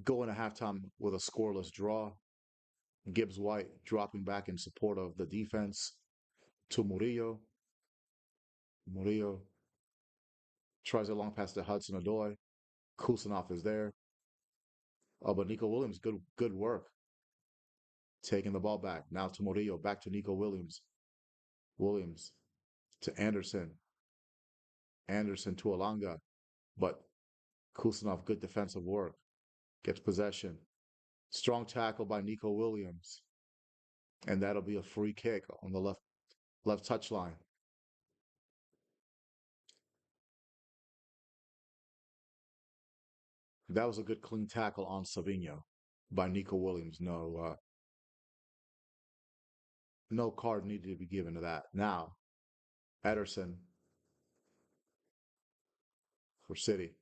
go into halftime with a scoreless draw. Gibbs White dropping back in support of the defense to Murillo. Murillo tries a long pass to Hudson Odoi. Kusanov is there. Oh, but Nico Williams, good work. Taking the ball back. Now to Murillo. Back to Nico Williams. Williams to Anderson. Anderson to Alanga. But Kusanov, good defensive work. Gets possession. Strong tackle by Nico Williams. And that'll be a free kick on the left touch line. That was a good clean tackle on Savinho by Nico Williams. No card needed to be given to that. Now, Ederson for City.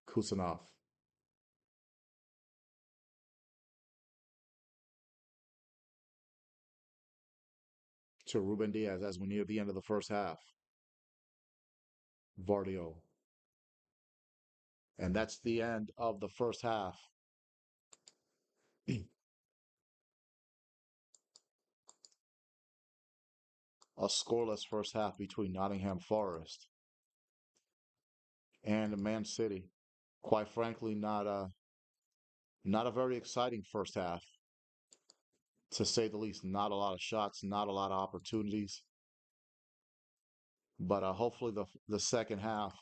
Kusanov to Ruben Diaz as we near the end of the first half. Vardio. And that's the end of the first half. A scoreless first half between Nottingham Forest and Man City. Quite frankly, not a very exciting first half, to say the least. Not a lot of shots, not a lot of opportunities. But hopefully the second half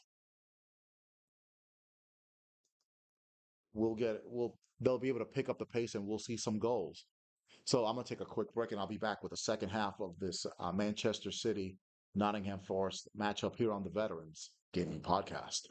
we'll they'll be able to pick up the pace and we'll see some goals. So I'm gonna take a quick break and I'll be back with the second half of this Manchester City Nottingham Forest matchup here on the Veterans Gaming Podcast.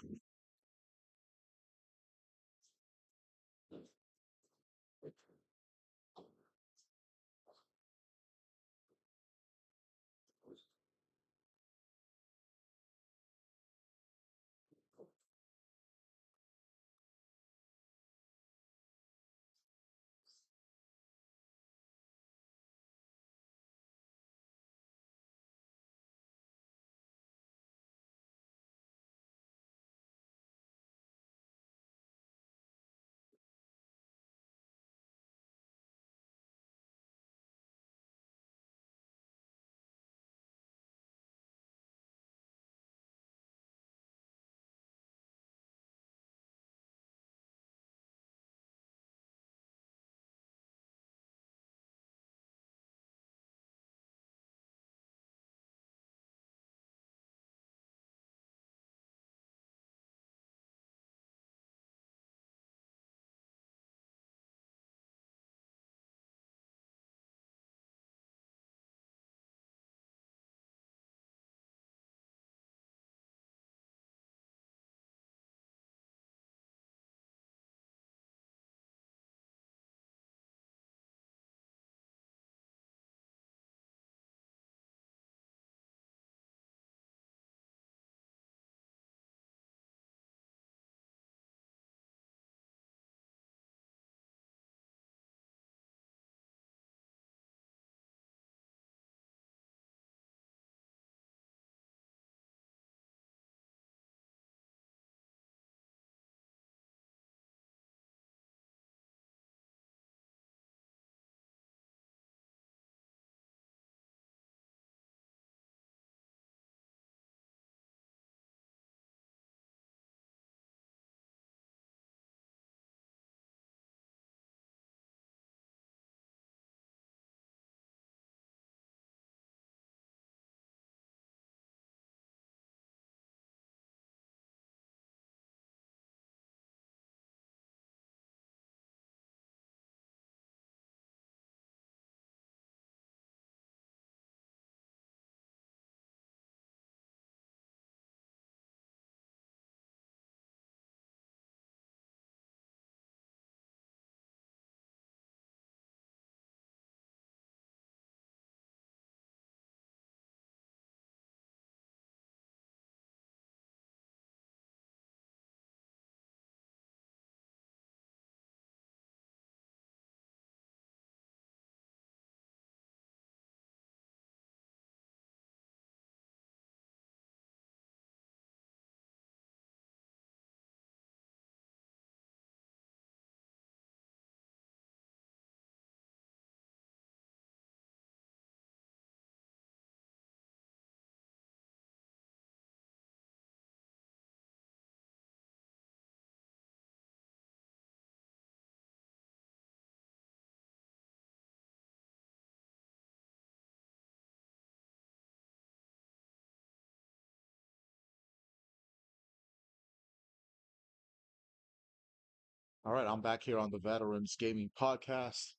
All right, I'm back here on the Veterans Gaming Podcast.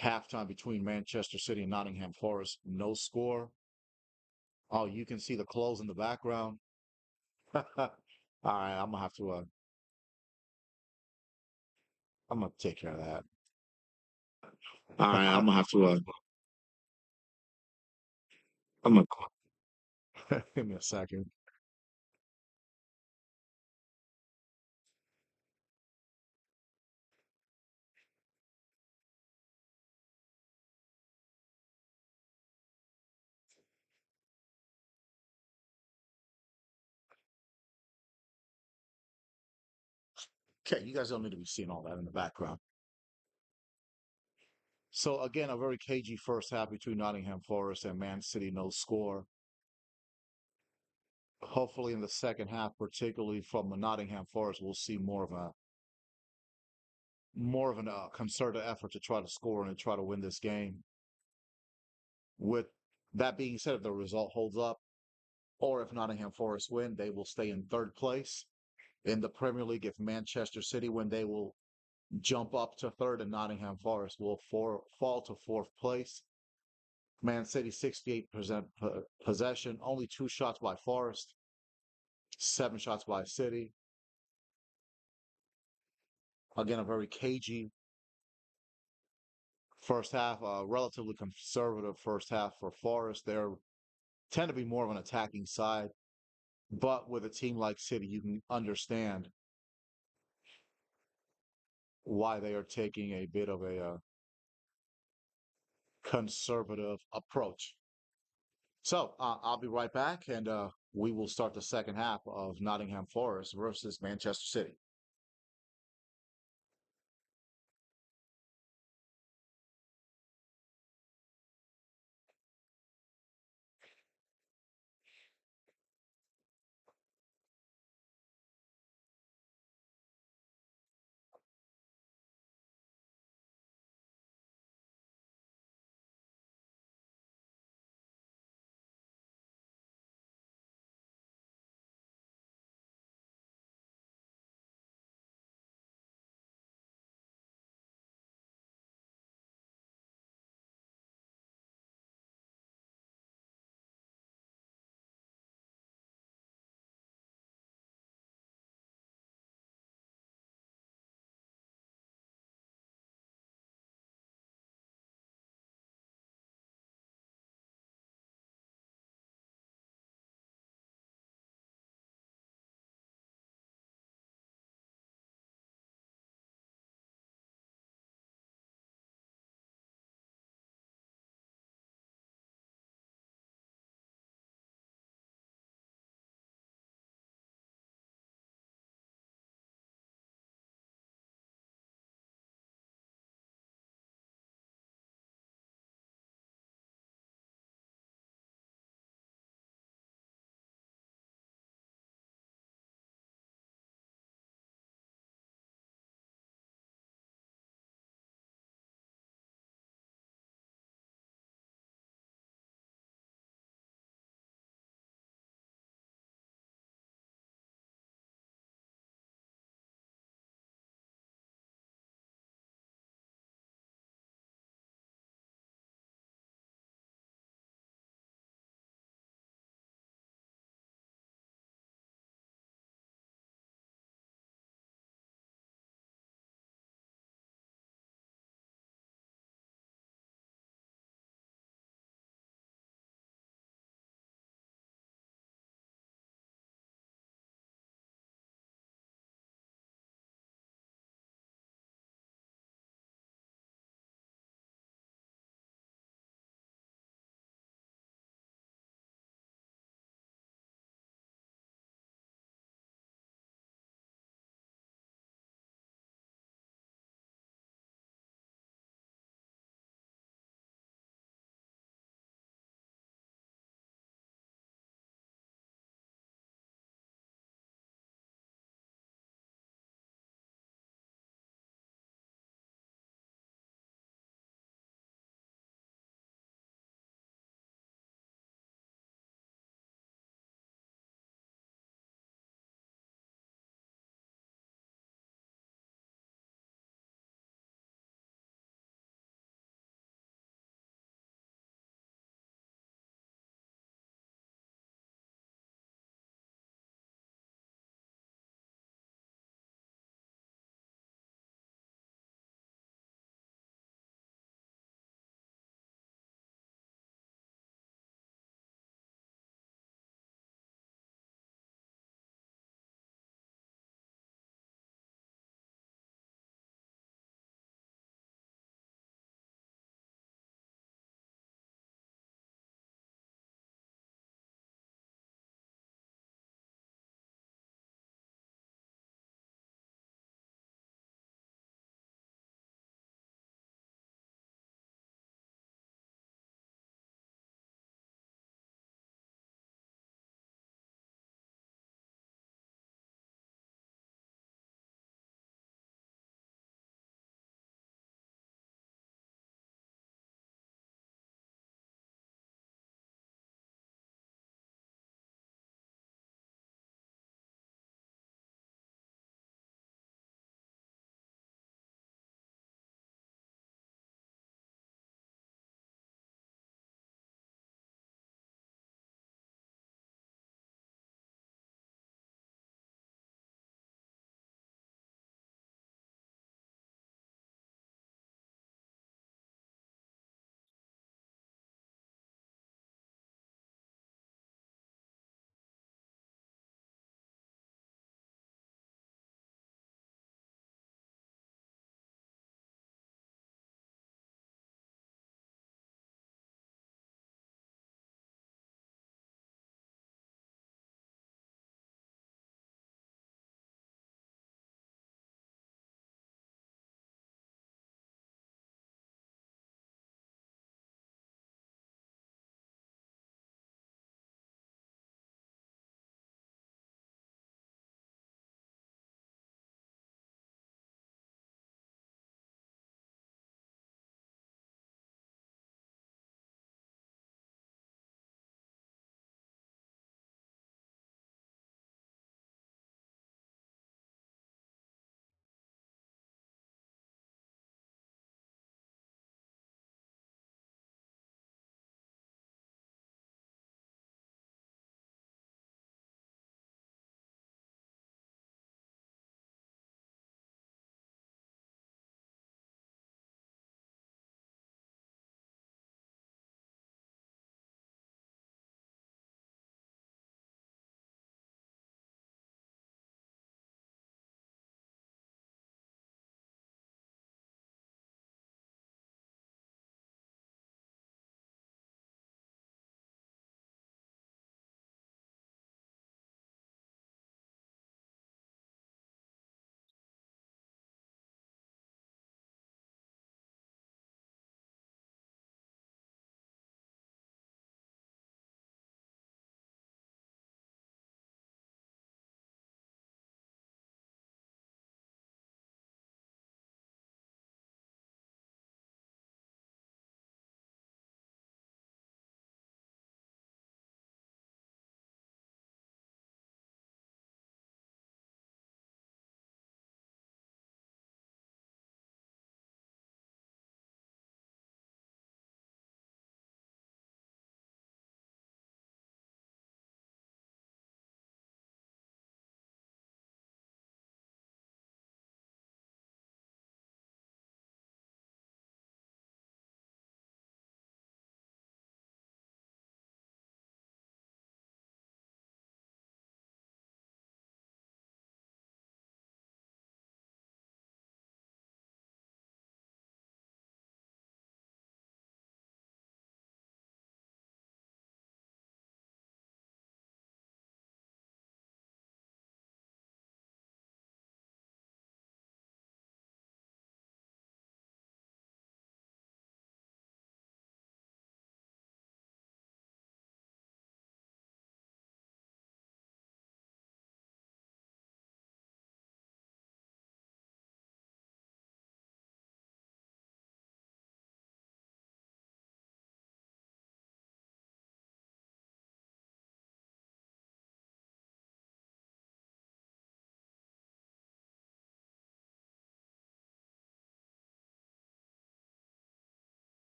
Halftime between Manchester City and Nottingham Forest. No score. Oh, you can see the clothes in the background. All right, I'm gonna have to. I'm gonna take care of that. All right, I'm gonna have to. I'm gonna. Give me a second. Okay, you guys don't need to be seeing all that in the background. So again, a very cagey first half between Nottingham Forest and Man City. No score. Hopefully, in the second half, particularly from the Nottingham Forest, we'll see more of a concerted effort to try to score and try to win this game. With that being said, if the result holds up, or if Nottingham Forest win, they will stay in third place in the Premier League. If Manchester City win, they will jump up to third, and Nottingham Forest will fall to fourth place. Man City 68% possession, only 2 shots by Forest, 7 shots by City. Again, a very cagey first half, a relatively conservative first half for Forest. They tend to be more of an attacking side, but with a team like City, you can understand why they are taking a bit of a conservative approach. So I'll be right back, and we will start the second half of Nottingham Forest versus Manchester City.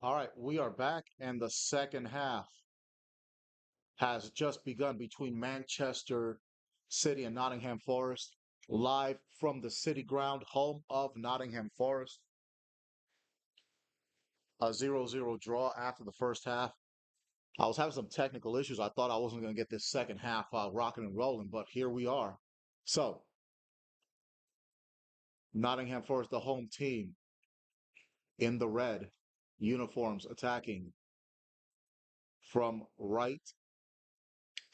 All right, we are back, and the second half has just begun between Manchester City and Nottingham Forest. Live from the City Ground, home of Nottingham Forest. A 0-0 draw after the first half. I was having some technical issues. I thought I wasn't going to get this second half rocking and rolling, but here we are. So, Nottingham Forest, the home team, in the red uniforms, attacking from right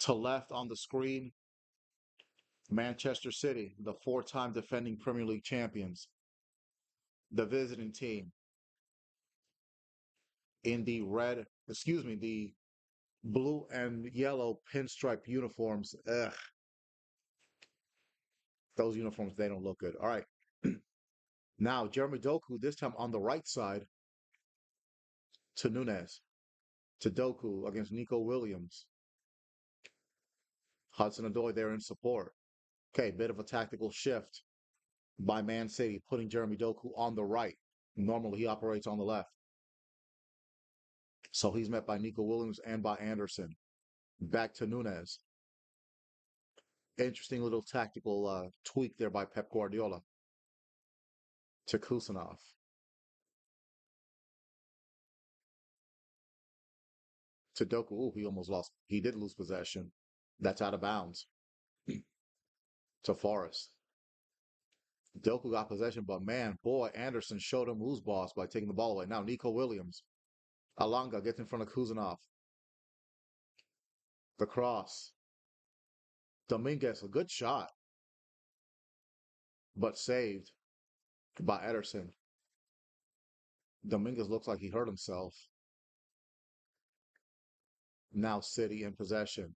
to left on the screen. Manchester City, the four-time defending Premier League champions, the visiting team in the the blue and yellow pinstripe uniforms. Ugh, those uniforms, they don't look good. All right. Now, Jeremy Doku, this time on the right side to Nunez, to Doku against Nico Williams. Hudson Odoi there in support. Okay, bit of a tactical shift by Man City, putting Jeremy Doku on the right. Normally, he operates on the left. So he's met by Nico Williams and by Anderson. Back to Nunez. Interesting little tactical tweak there by Pep Guardiola to Kusanov. To Doku. Ooh, he almost lost. He did lose possession. That's out of bounds to Forrest. Doku got possession, but man, boy, Anderson showed him who's boss by taking the ball away. Now Nico Williams. Alanga gets in front of Kusanov. The cross. Dominguez, a good shot, but saved by Ederson. Dominguez looks like he hurt himself. Now City in possession.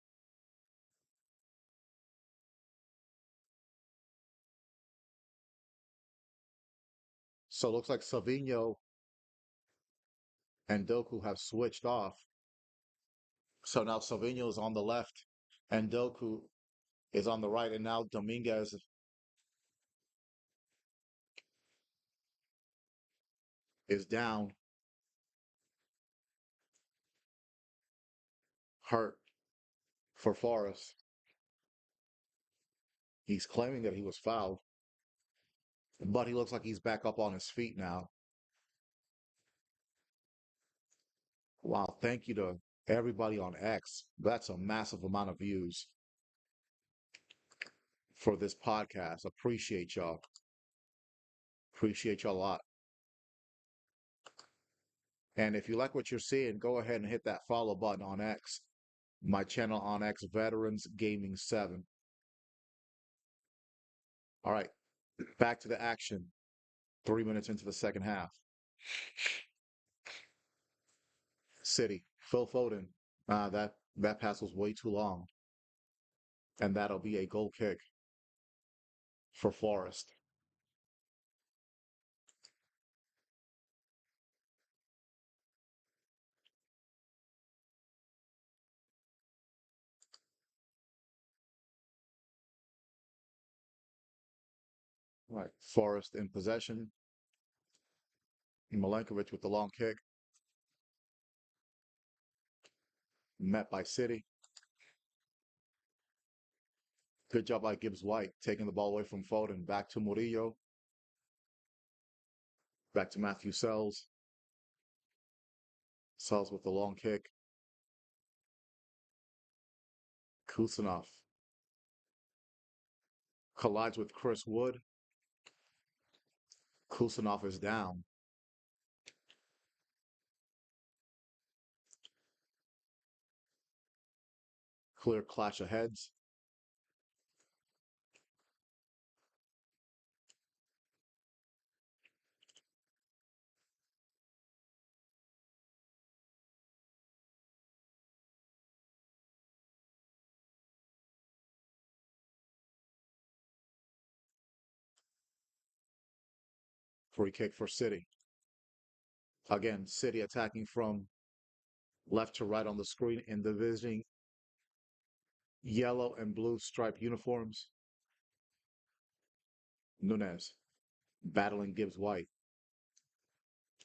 So it looks like Savinho and Doku have switched off. So now Savinho is on the left and Doku is on the right. And now Dominguez is down, hurt for Forrest. He's claiming that he was fouled, but he looks like he's back up on his feet now. Wow, thank you to everybody on X. That's a massive amount of views for this podcast. Appreciate y'all. Appreciate y'all a lot. And if you like what you're seeing, go ahead and hit that follow button on X. My channel on X, Veterans Gaming 7. All right, back to the action. 3 minutes into the second half. City, Phil Foden. That pass was way too long. And that'll be a goal kick for Forest. All right, Forest in possession. Milenkovic with the long kick. Met by City. Good job by Gibbs White, taking the ball away from Foden. Back to Murillo. Back to Matthew Sells. Sells with the long kick. Kusanov collides with Chris Wood. Kusanov is down. Clear clash of heads. Free kick for City. Again, City attacking from left to right on the screen in the visiting yellow and blue striped uniforms. Nunez battling Gibbs White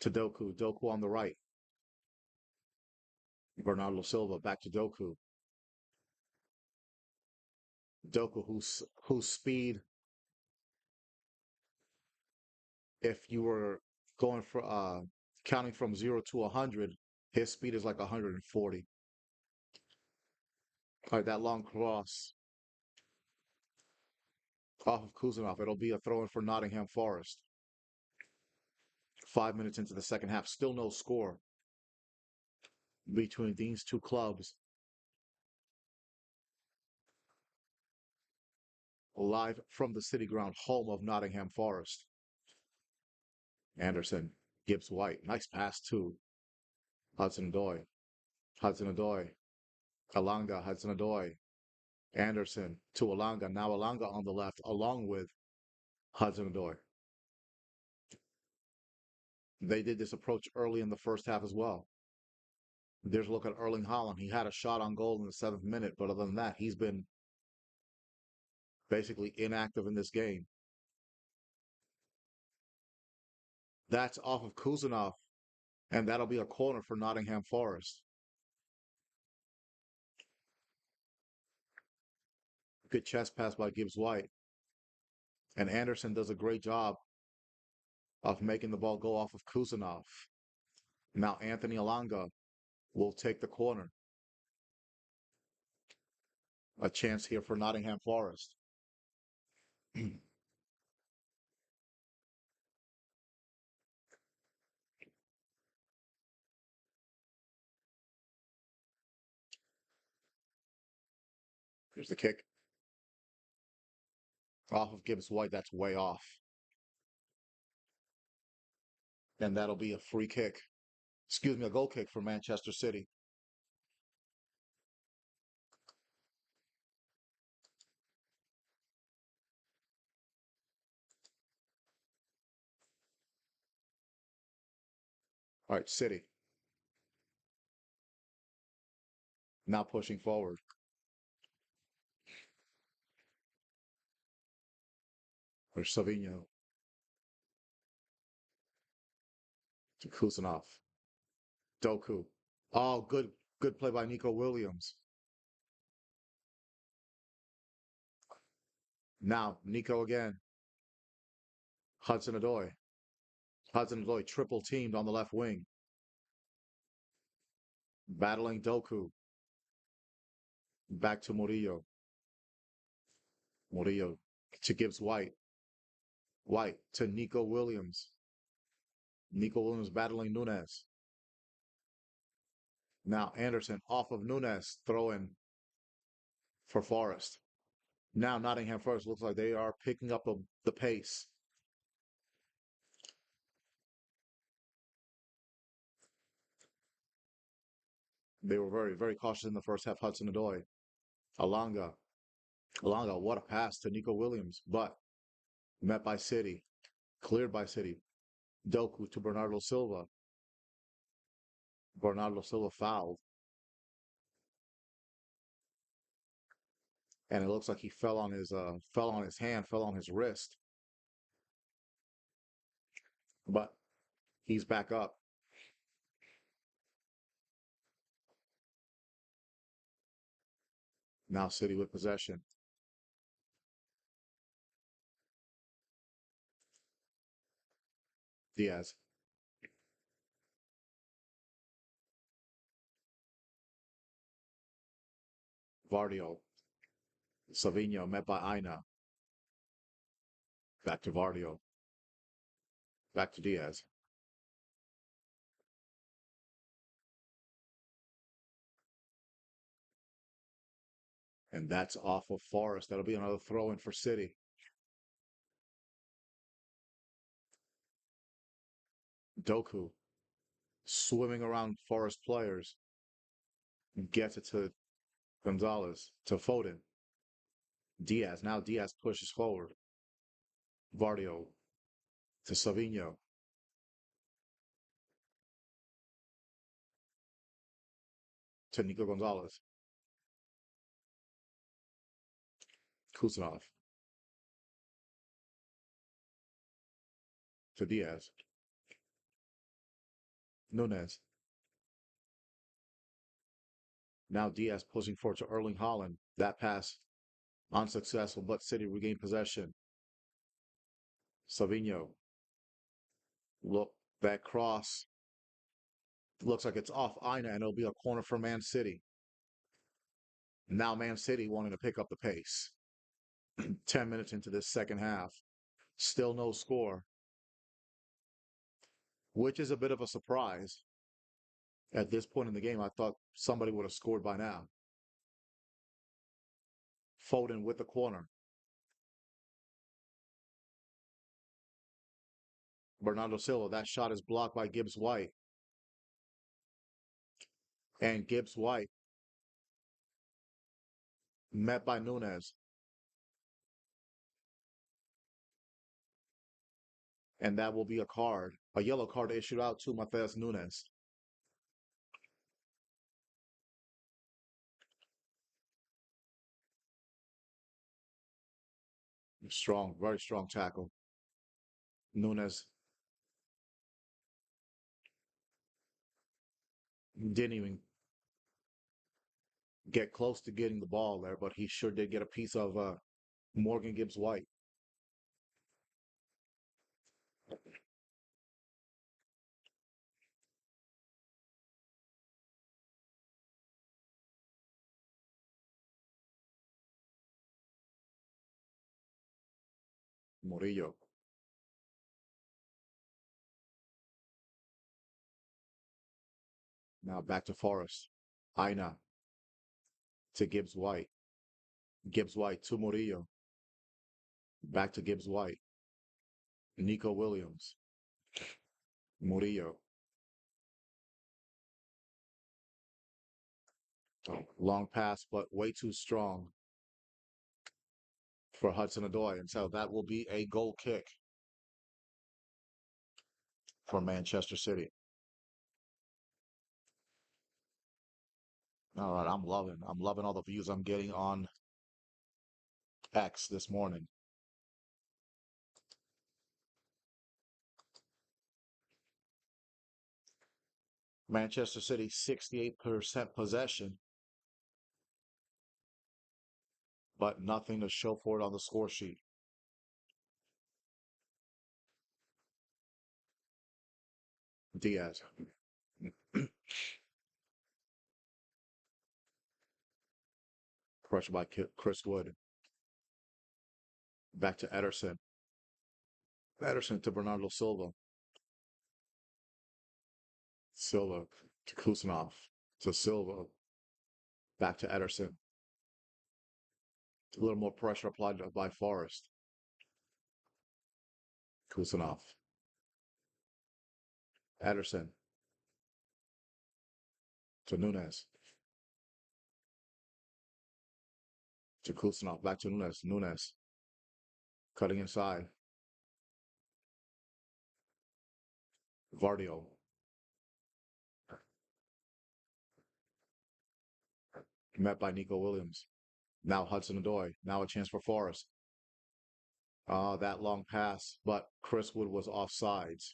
to Doku. Doku on the right. Bernardo Silva back to Doku. Doku, whose speed, if you were going for counting from 0 to 100, his speed is like 140. All right, that long cross off of Kuzanov. It'll be a throw in for Nottingham Forest. 5 minutes into the second half, still no score between these two clubs. Live from the City Ground, home of Nottingham Forest. Anderson, Gibbs White, nice pass too. Hudson Odoi, Hudson Odoi, Alanga, Hudson Odoi, Anderson to Alanga. Now Alanga on the left, along with Hudson Odoi. They did this approach early in the first half as well. There's a look at Erling Haaland. He had a shot on goal in the 7th minute, but other than that, he's been basically inactive in this game. That's off of Kuzanov, and that'll be a corner for Nottingham Forest. Good chest pass by Gibbs White. And Anderson does a great job of making the ball go off of Kuzanov. Now Anthony Alanga will take the corner. A chance here for Nottingham Forest. Here's the kick. Off of Gibbs White, that's way off. And that'll be a free kick. Excuse me, a goal kick for Manchester City. All right, City. Now pushing forward. There's Savinho to Kusanov. Doku. Oh, good play by Nico Williams. Now, Nico again. Hudson Odoi. Hudson Odoi triple teamed on the left wing. Battling Doku. Back to Murillo. Murillo to Gibbs White. White to Nico Williams. Nico Williams battling Nunes. Now Anderson off of Nunes, throwing for Forest. Now Nottingham Forest looks like they are picking up the pace. They were very, very cautious in the first half. Hudson Odoi. Alanga. Alanga, what a pass to Nico Williams, but met by City. Cleared by City. Doku to Bernardo Silva. Bernardo Silva fouled. And it looks like he fell on his hand, fell on his wrist. But he's back up. Now City with possession. Diaz. Vardio. Savinho met by Aina. Back to Vardio. Back to Diaz. And that's off of Forest. That'll be another throw in for City. Doku swimming around Forest players. Gets it to Gonzalez. To Foden. Diaz. Now Diaz pushes forward. Vardio to Savinho. To Nico Gonzalez. Kusanov. To Diaz. Nunes. Now Diaz pushing forward to Erling Haaland. That pass unsuccessful, but City regained possession. Savinho, look, that cross looks like it's off Ina, and it'll be a corner for Man City. Now Man City wanting to pick up the pace. 10 minutes into this second half. Still no score, which is a bit of a surprise. At this point in the game, I thought somebody would have scored by now. Foden with the corner. Bernardo Silva, that shot is blocked by Gibbs White. And Gibbs White met by Nunez. And that will be a card. A yellow card issued out to Matheus Nunes. Strong, very strong tackle. Nunes didn't even get close to getting the ball there, but he sure did get a piece of Morgan Gibbs White. Murillo. Now back to Forrest. Aina to Gibbs White. Gibbs White to Murillo. Back to Gibbs White. Nico Williams. Murillo. Long pass, but way too strong for Hudson Odoi. And so that will be a goal kick for Manchester City. All right, I'm loving all the views I'm getting on X this morning. Manchester City 68% possession, but nothing to show for it on the score sheet. Diaz. Pressure by Chris Wood. Back to Ederson. Ederson to Bernardo Silva. Silva to Kusanov. To Silva. Back to Ederson. A little more pressure applied by Forrest. Kusanov. Ederson to Nunes. To Kusanov. Back to Nunes. Nunes cutting inside. Vardio. Met by Nico Williams. Now Hudson Odoi. Now a chance for Forrest. That long pass, but Chris Wood was offsides.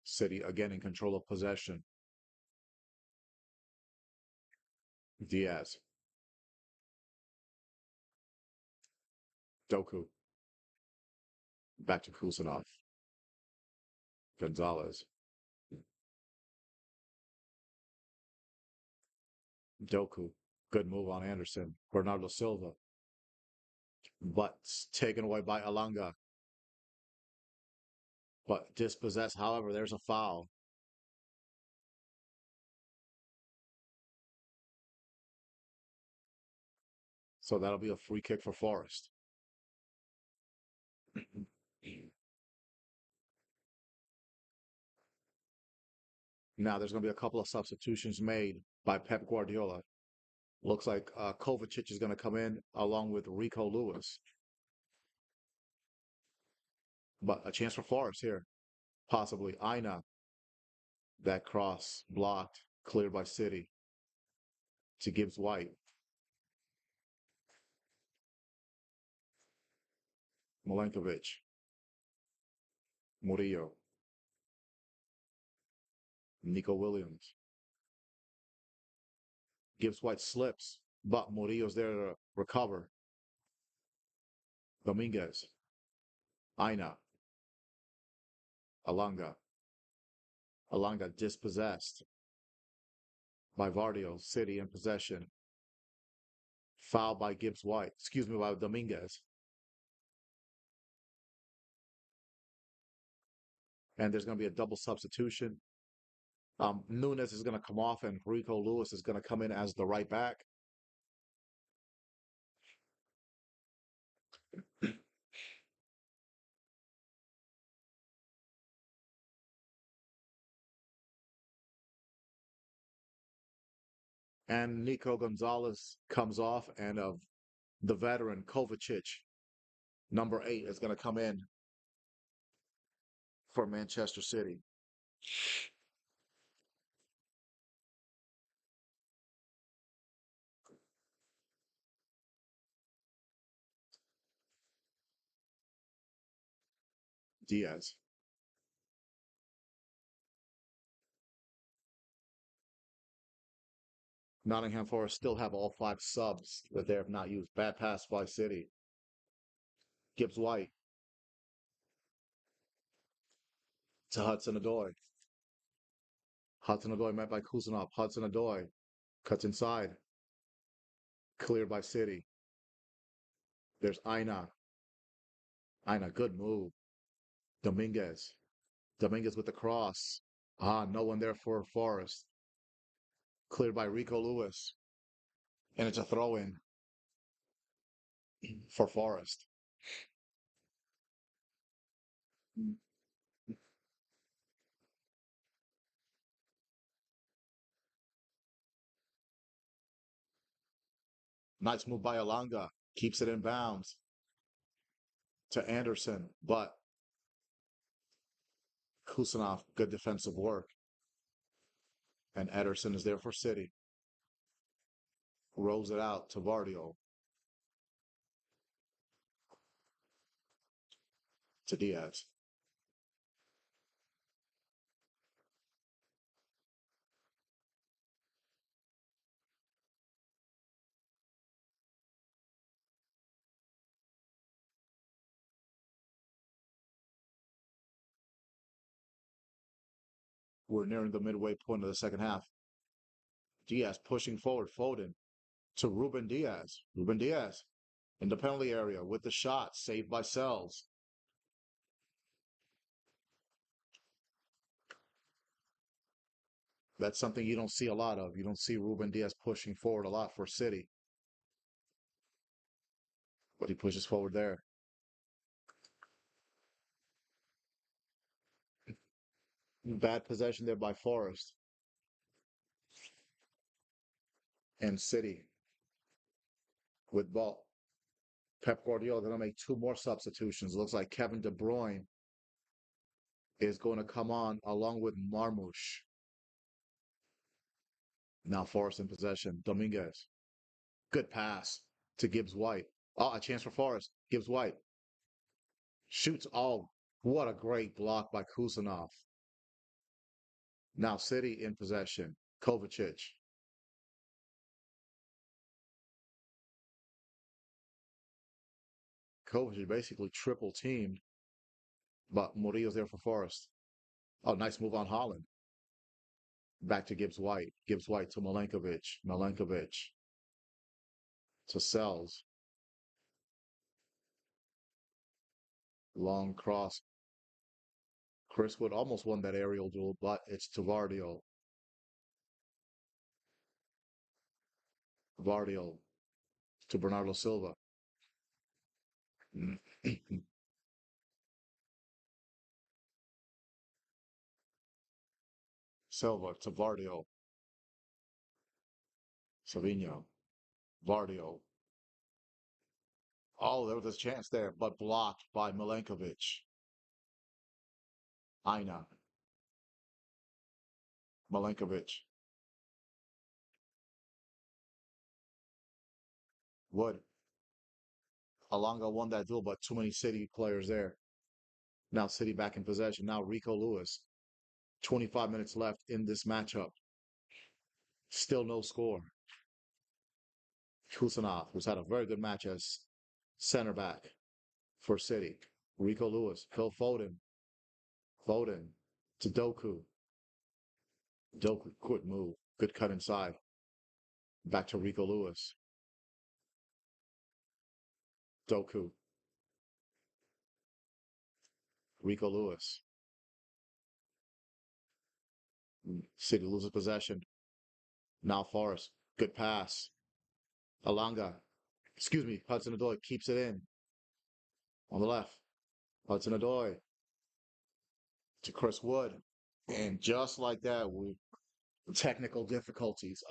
City again in control of possession. Diaz. Doku. Back to Kusanov. Gonzalez. Doku. Good move on Anderson. Bernardo Silva. But taken away by Alanga. But dispossessed. However, there's a foul. So that'll be a free kick for Forest. Now there's going to be a couple of substitutions made by Pep Guardiola. Looks like Kovacic is going to come in along with Rico Lewis. But a chance for Forest here. Possibly Aina. That cross blocked, cleared by City. to Gibbs White. Milenkovic, Murillo, Nico Williams. Gibbs White slips, but Murillo's there to recover. Dominguez, Aina, Alanga. Alanga dispossessed by Vardio. City in possession. Foul by Gibbs White. Excuse me, by Dominguez. And there's going to be a double substitution. Nunes is going to come off, and Rico Lewis is going to come in as the right back. And Nico Gonzalez comes off, and the veteran Kovacic, number 8, is going to come in for Manchester City. Diaz. Nottingham Forest still have all 5 subs that they have not used. Bad pass by City. Gibbs White to Hudson-Odoi. Hudson-Odoi met by Kusanov. Hudson-Odoi cuts inside. Cleared by City. There's Aina. Aina, good move. Dominguez. Dominguez with the cross. No one there for Forest. Cleared by Rico Lewis. And it's a throw in for Forest. Nice move by Alanga. Keeps it in bounds to Anderson. But Kusanov, good defensive work. And Ederson is there for City. Rolls it out to Vardio. To Diaz. We're nearing the midway point of the second half. Diaz pushing forward. Foden to Ruben Diaz. Ruben Diaz in the penalty area with the shot saved by Sells. That's something you don't see a lot of. You don't see Ruben Diaz pushing forward a lot for City, but he pushes forward there. Bad possession there by Forest and City with ball. Pep Guardiola going to make 2 more substitutions. Looks like Kevin De Bruyne is going to come on along with Marmoush. Now Forest in possession. Dominguez. Good pass to Gibbs White. Oh, a chance for Forest. Gibbs White shoots. Oh, what a great block by Kusanov. Now City in possession. Kovacic. Kovacic basically triple teamed, but Murillo's there for Forest. Oh, nice move on Holland. Back to Gibbs White. Gibbs White to Milenkovic. Milenkovic to Sells. Long cross. Chris Wood almost won that aerial duel, but it's to Vardio. Vardio to Bernardo Silva. Silva to Vardio. Savinho. Vardio. Oh, there was a chance there, but blocked by Milenkovic. Aina. Milenkovic. Wood. Alonga won that duel, but too many City players there. Now City back in possession. Now Rico Lewis. 25 minutes left in this matchup. Still no score. Kusanov, who's had a very good match as center back for City. Rico Lewis, Phil Foden. Foden to Doku. Doku, good move. Good cut inside. Back to Rico Lewis. Doku. Rico Lewis. City loses possession. Now Forrest. Good pass. Alanga. Excuse me. Hudson-Odoi keeps it in. On the left. Hudson-Odoi to Chris Wood. And just like that, we technical difficulties.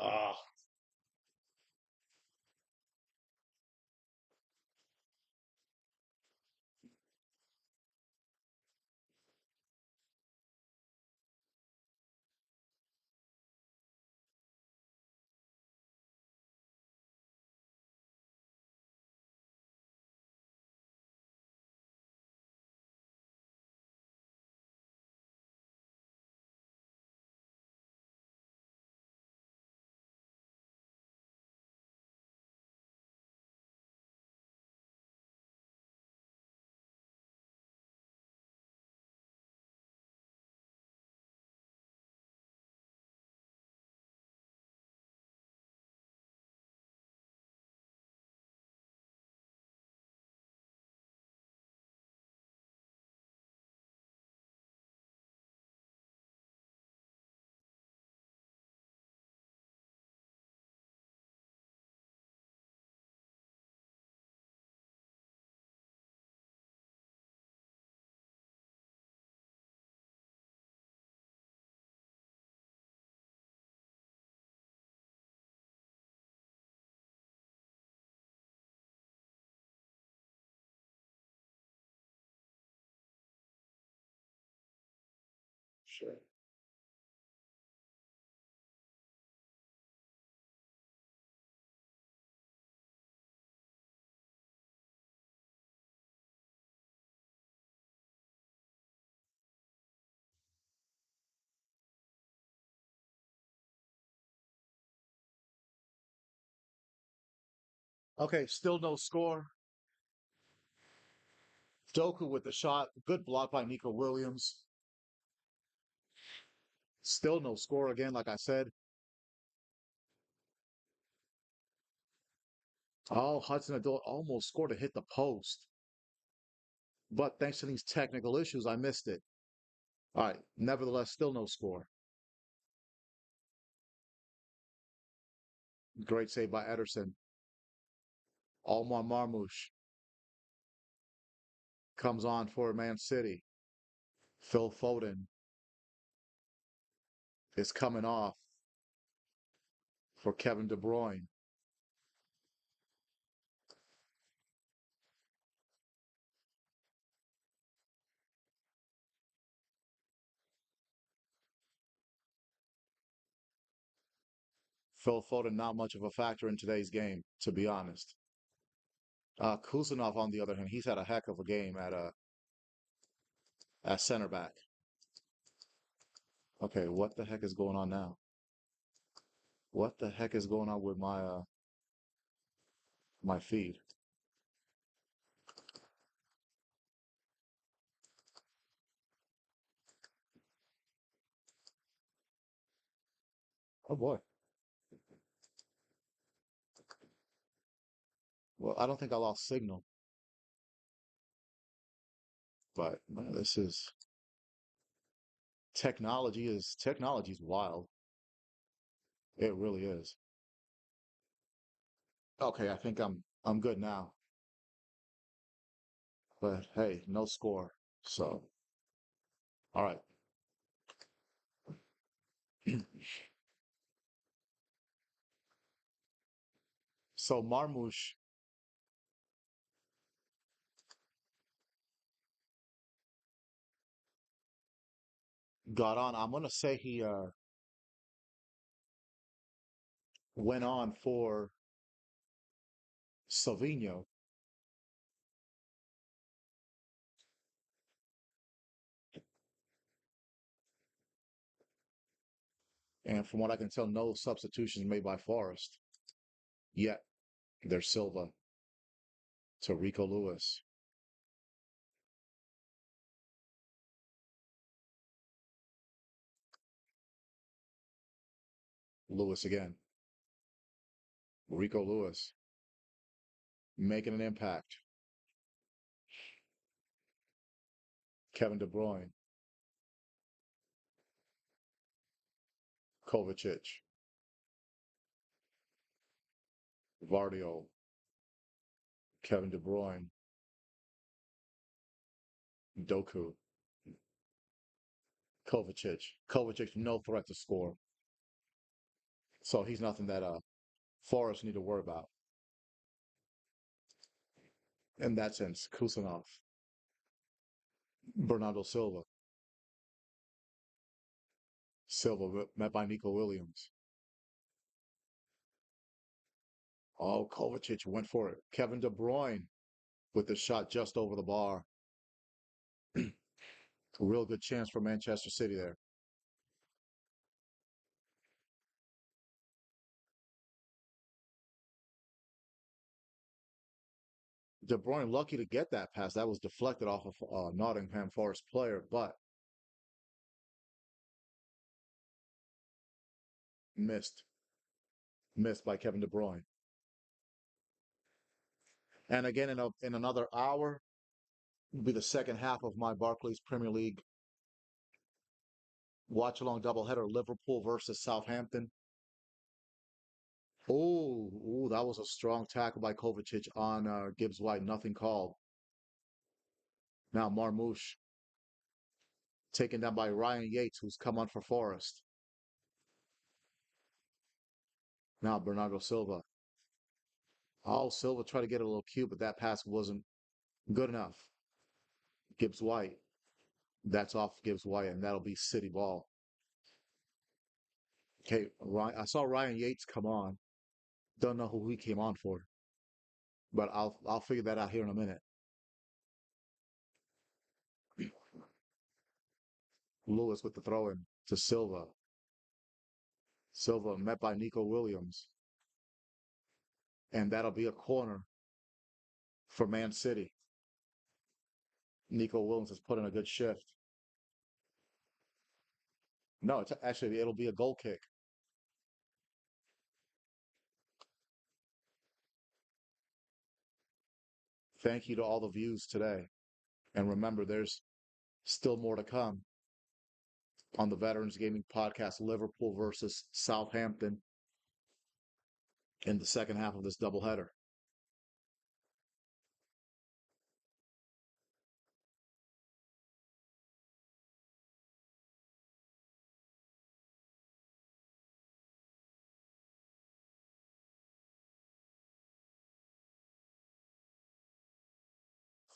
Sure. Okay, still no score. Doku with the shot. Good block by Nico Williams. Still no score again, like I said. Oh, Hudson-Odoi almost scored to hit the post. But thanks to these technical issues, I missed it. All right, nevertheless, still no score. Great save by Ederson. Almar Marmoush comes on for Man City. Phil Foden is coming off for Kevin De Bruyne. Phil Foden not much of a factor in today's game, to be honest. Kusanov, on the other hand, he's had a heck of a game at center back. Okay, what the heck is going on now? What the heck is going on with my feed? Oh boy. Well, I don't think I lost signal, but man, this is technology is wild. It really is. Okay, I think I'm good now. But hey, no score. So, all right. So Marmoush got on. I'm gonna say he went on for Savinho. And from what I can tell, no substitutions made by Forest. Yet there's Silva to Rico Lewis. Lewis again. Rico Lewis making an impact. Kevin De Bruyne. Kovacic. Vardio. Kevin De Bruyne. Doku. Kovacic. Kovacic, no threat to score. So he's nothing that Forest need to worry about. In that sense, Kusanov. Bernardo Silva. Silva met by Nico Williams. Oh, Kovacic went for it. Kevin De Bruyne with the shot just over the bar. A real good chance for Manchester City there. De Bruyne lucky to get that pass. That was deflected off of Nottingham Forest player, but missed. Missed by Kevin De Bruyne. And again, in another hour, will be the second half of my Barclays Premier League watch along doubleheader Liverpool versus Southampton. Oh, that was a strong tackle by Kovacic on Gibbs White. Nothing called. Now Marmoush taken down by Ryan Yates, who's come on for Forest. Now Bernardo Silva. Oh, Silva tried to get a little cute, but that pass wasn't good enough. Gibbs White. That's off Gibbs White, and that'll be City ball. Okay, I saw Ryan Yates come on. Don't know who he came on for, but I'll figure that out here in a minute. Lewis with the throw in to Silva. Silva met by Nico Williams, and that'll be a corner for Man City. Nico Williams has put in a good shift. No, it's actually it'll be a goal kick. Thank you to all the views today. And remember, there's still more to come on the Veterans Gaming Podcast, Liverpool versus Southampton in the second half of this doubleheader.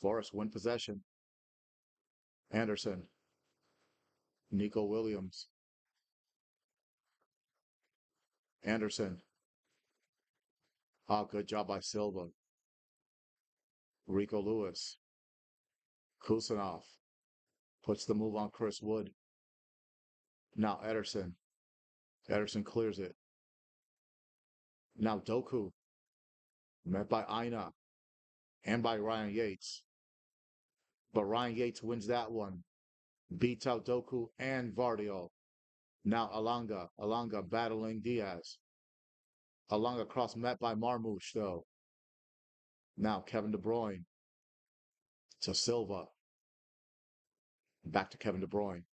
Forest win possession. Anderson, Nico Williams, Anderson. Ah, good job by Silva. Rico Lewis, Kusanov puts the move on Chris Wood. Now Ederson. Ederson clears it. Now Doku, met by Aina and by Ryan Yates. But Ryan Yates wins that one. Beats out Doku and Vardio. Now Alanga. Alanga battling Diaz. Alanga cross met by Marmoush, though. Now Kevin De Bruyne to Silva. Back to Kevin De Bruyne.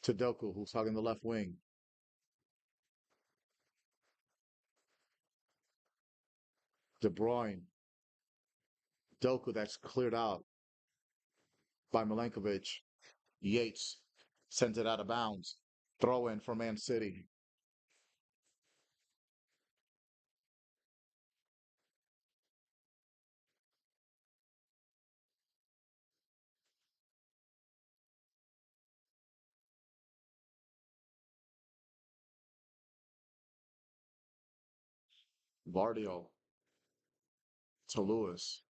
To Doku, who's hugging the left wing. De Bruyne. Doku, that's cleared out by Milenkovic. Yates sends it out of bounds. Throw in for Man City. Vardio to Lewis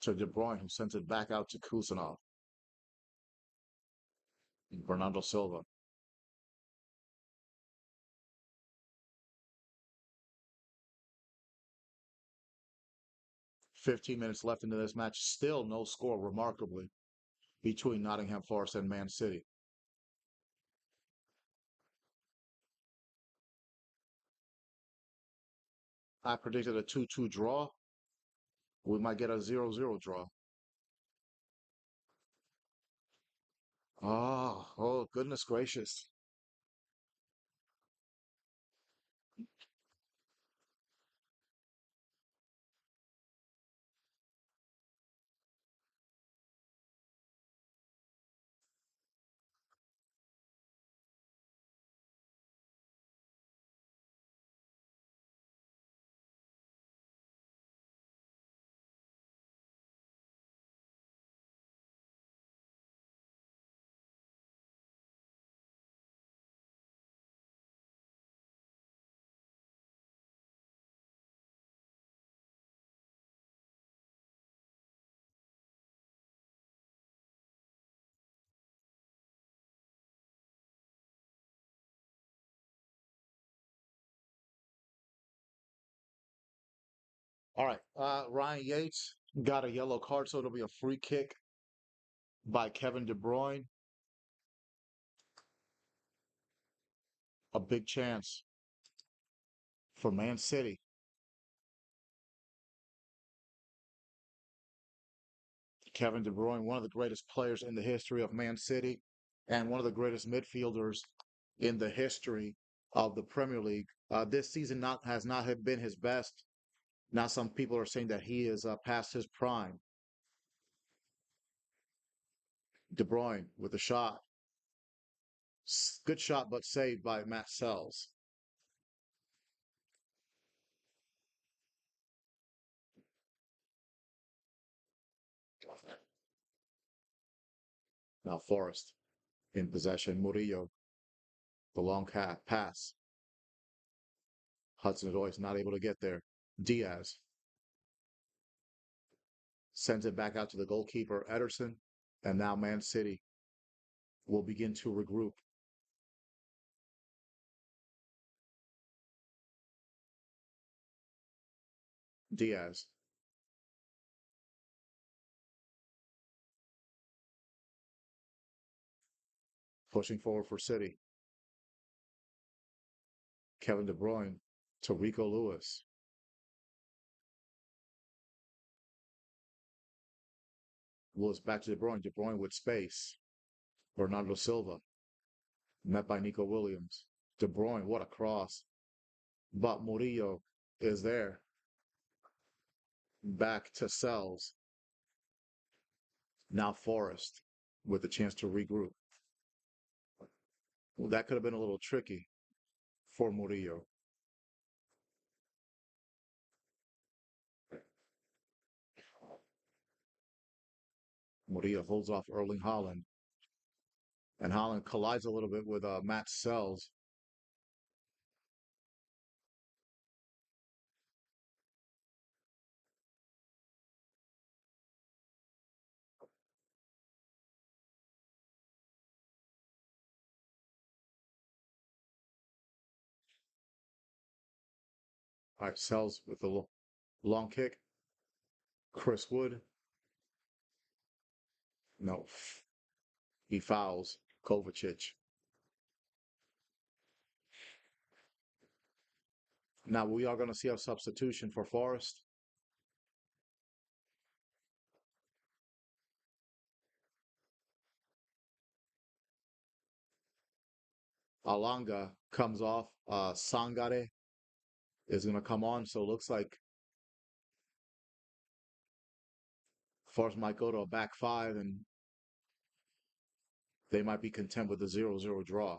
to De Bruyne, who sends it back out to Kusanov. Bernardo Silva. 15 minutes left into this match. Still no score, remarkably, between Nottingham Forest and Man City. I predicted a 2-2 draw. We might get a 0-0 draw. Oh, goodness gracious. All right. Ryan Yates got a yellow card, so it'll be a free kick by Kevin De Bruyne. A big chance for Man City. Kevin De Bruyne, one of the greatest players in the history of Man City, and one of the greatest midfielders in the history of the Premier League. This season has not have been his best. Now some people are saying that he is past his prime. De Bruyne with a shot. Good shot, but saved by Matt Sells. Now Forrest in possession. Murillo, the long pass. Hudson-Odoi is not able to get there. Diaz sends it back out to the goalkeeper, Ederson. And now Man City will begin to regroup. Diaz pushing forward for City. Kevin De Bruyne to Rico Lewis. Lewis back to De Bruyne. De Bruyne with space. Bernardo Silva met by Nico Williams. De Bruyne, what a cross. But Murillo is there. Back to Sells. Now Forrest with a chance to regroup. Well, that could have been a little tricky for Murillo. Murillo holds off Erling Haaland. And Haaland collides a little bit with Matt Sells. All right, Sells with the long kick. Chris Wood. No, he fouls Kovacic. Now we are going to see a substitution for Forrest. Alanga comes off. Sangare is going to come on. So it looks like Forrest might go to a back five and they might be content with the 0-0 draw.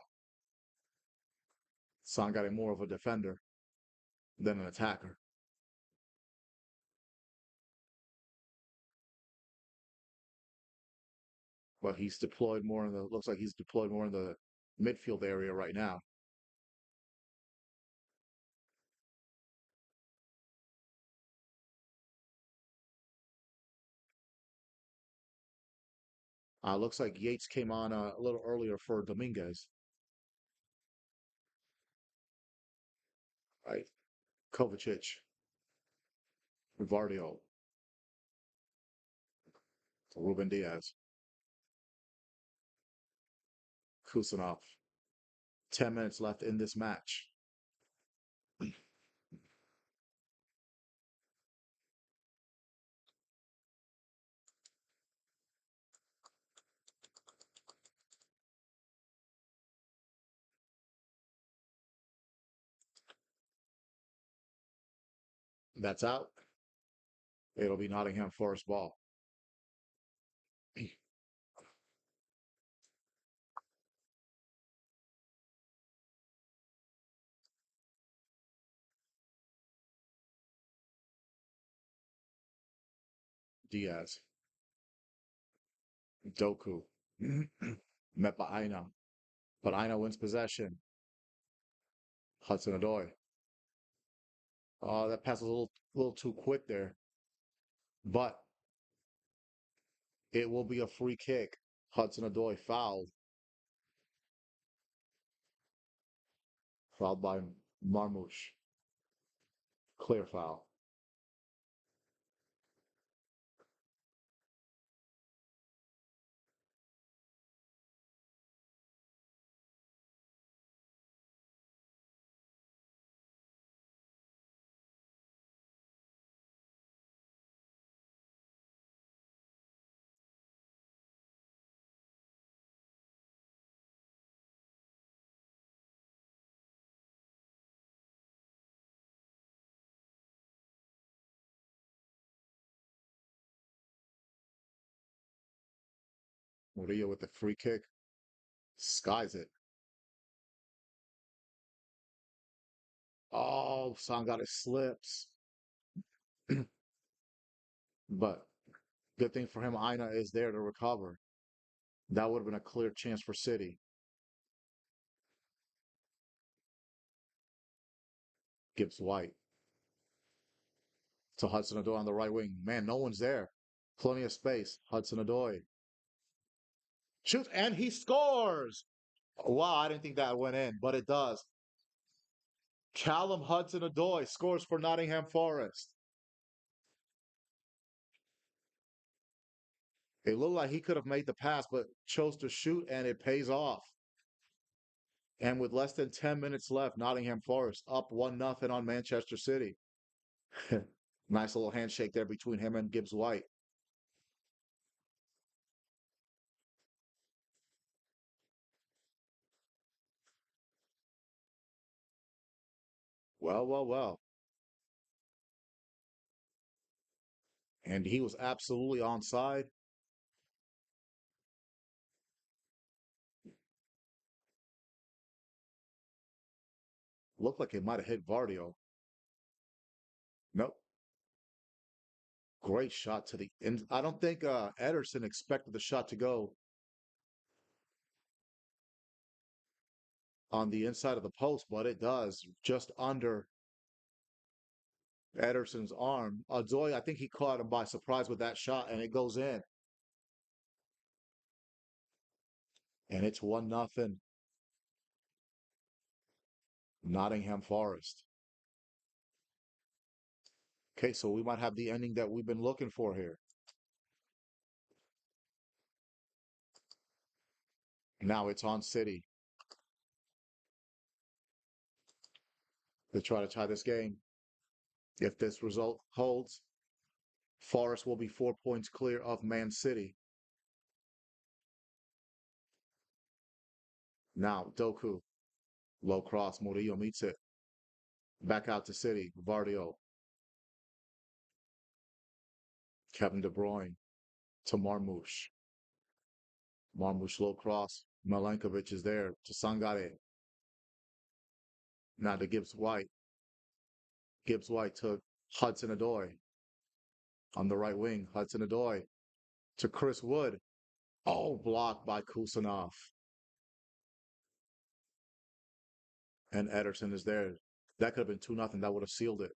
Sangare more of a defender than an attacker. But he's deployed more in the looks like he's deployed more in the midfield area right now. Looks like Yates came on a little earlier for Dominguez. Right. Kovacic, Vardio, Ruben Diaz, Kusanov. 10 minutes left in this match. That's out. It'll be Nottingham Forest ball. Diaz, Doku, met by Aina, but Aina wins possession. Hudson Odoi. Oh, that pass was a little too quick there, but it will be a free kick. Hudson Odoi fouled by Marmouche. Clear foul. Murillo with the free kick. Skies it. Oh, Sangare slips. But good thing for him, Aina is there to recover. That would have been a clear chance for City. Gibbs White to Hudson Odoi on the right wing. Man, no one's there. Plenty of space. Hudson Odoi shoots and he scores. Wow, I didn't think that went in, but it does. Callum Hudson Odoi scores for Nottingham Forest. It looked like he could have made the pass, but chose to shoot, and it pays off. And with less than 10 minutes left, Nottingham Forest up 1-0 on Manchester City. Nice little handshake there between him and Gibbs White. Well, well, well. And he was absolutely onside. Looked like it might have hit Vardio. Nope. Great shot to the end. I don't think Ederson expected the shot to go on the inside of the post, but it does. Just under Ederson's arm. Zoe, I think he caught him by surprise with that shot, and it goes in. And it's 1-0 Nottingham Forest. Okay, so we might have the ending that we've been looking for here. Now it's on City to try to tie this game. If this result holds, Forest will be 4 points clear of Man City. Now, Doku, low cross, Murillo meets it. Back out to City, Vardio, Kevin De Bruyne to Marmouche. Marmouche low cross. Milenkovic is there to Sangare. Now to Gibbs White. Gibbs White to Hudson Odoi on the right wing. Hudson Odoi to Chris Wood. Oh, blocked by Kusanov. And Ederson is there. That could have been 2-0. That would have sealed it.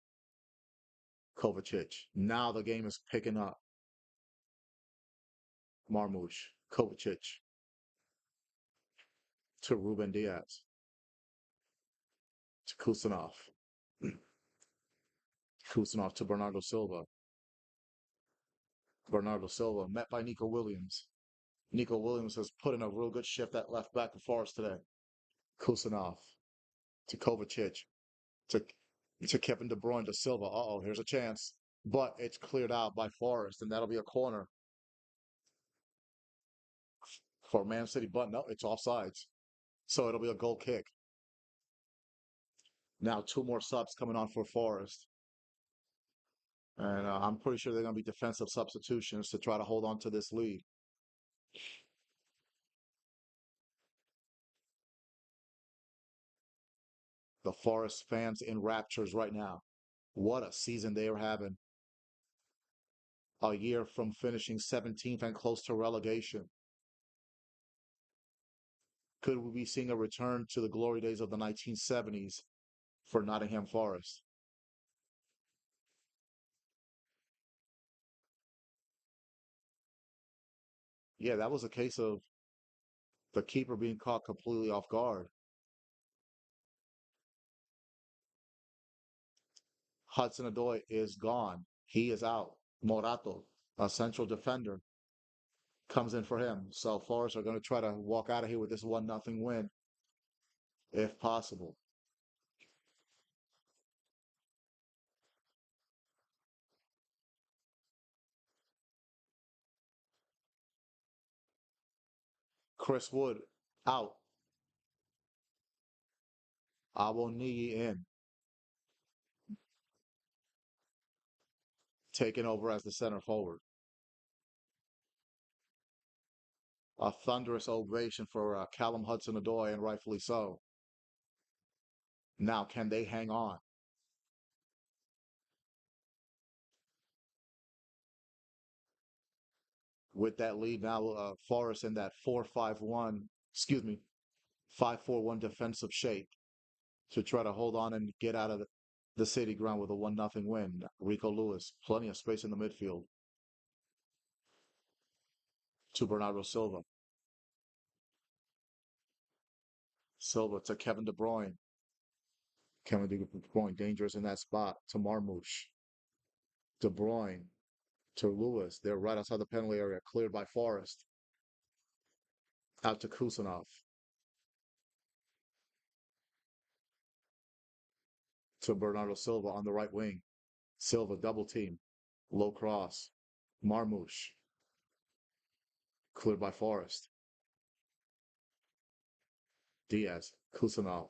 Kovacic. Now the game is picking up. Marmouche. Kovacic to Ruben Diaz to Kusanov. Kusanov to Bernardo Silva. Bernardo Silva met by Nico Williams. Nico Williams has put in a real good shift at left back for Forest today. Kusanov to Kovacic to Kevin De Bruyne to Silva. Uh-oh, here's a chance. But it's cleared out by Forest, and that'll be a corner for Man City. But no, it's offsides. So it'll be a goal kick. Now two more subs coming on for Forest. And I'm pretty sure they're going to be defensive substitutions to try to hold on to this lead. The Forest fans in raptures right now. What a season they are having. A year from finishing 17th and close to relegation. Could we be seeing a return to the glory days of the 1970s for Nottingham Forest? Yeah, that was a case of the keeper being caught completely off guard. Hudson Odoi is gone. He is out. Morato, a central defender, comes in for him. So Forest are going to try to walk out of here with this 1-0 win, if possible. Chris Wood out. Awoniyi in, taking over as the center forward. A thunderous ovation for Callum Hudson-Odoi, and rightfully so. Now, can they hang on? With that lead now, Forest in that 4-5-1, excuse me, 5-4-1 defensive shape to try to hold on and get out of the City ground with a 1-0 win. Rico Lewis, plenty of space in the midfield to Bernardo Silva. Silva to Kevin De Bruyne. Kevin De Bruyne dangerous in that spot to Marmoush. De Bruyne to Lewis. They're right outside the penalty area, cleared by Forest. Out to Kusanov. To Bernardo Silva on the right wing. Silva double team. Low cross. Marmoush. Cleared by Forest. Diaz. Kusanov.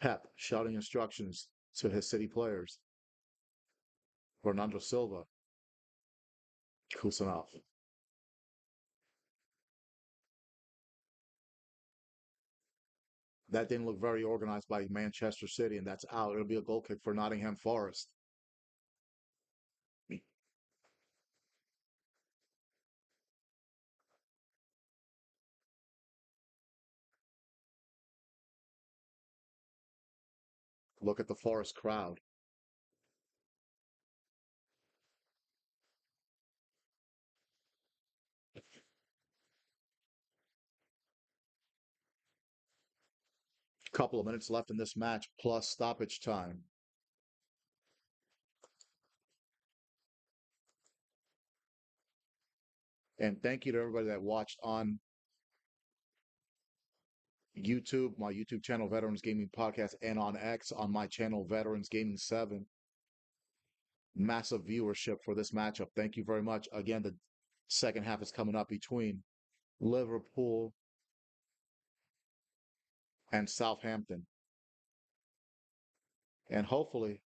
Pep shouting instructions to his City players. Bernardo Silva. Kusanov. That didn't look very organized by Manchester City, and that's out. It'll be a goal kick for Nottingham Forest. Look at the Forest crowd. Couple of minutes left in this match, plus stoppage time. And thank you to everybody that watched on YouTube, my YouTube channel, Veterans Gaming Podcast, and on X, on my channel, Veterans Gaming 7. Massive viewership for this matchup. Thank you very much. Again, the second half is coming up between Liverpool and Southampton. And hopefully,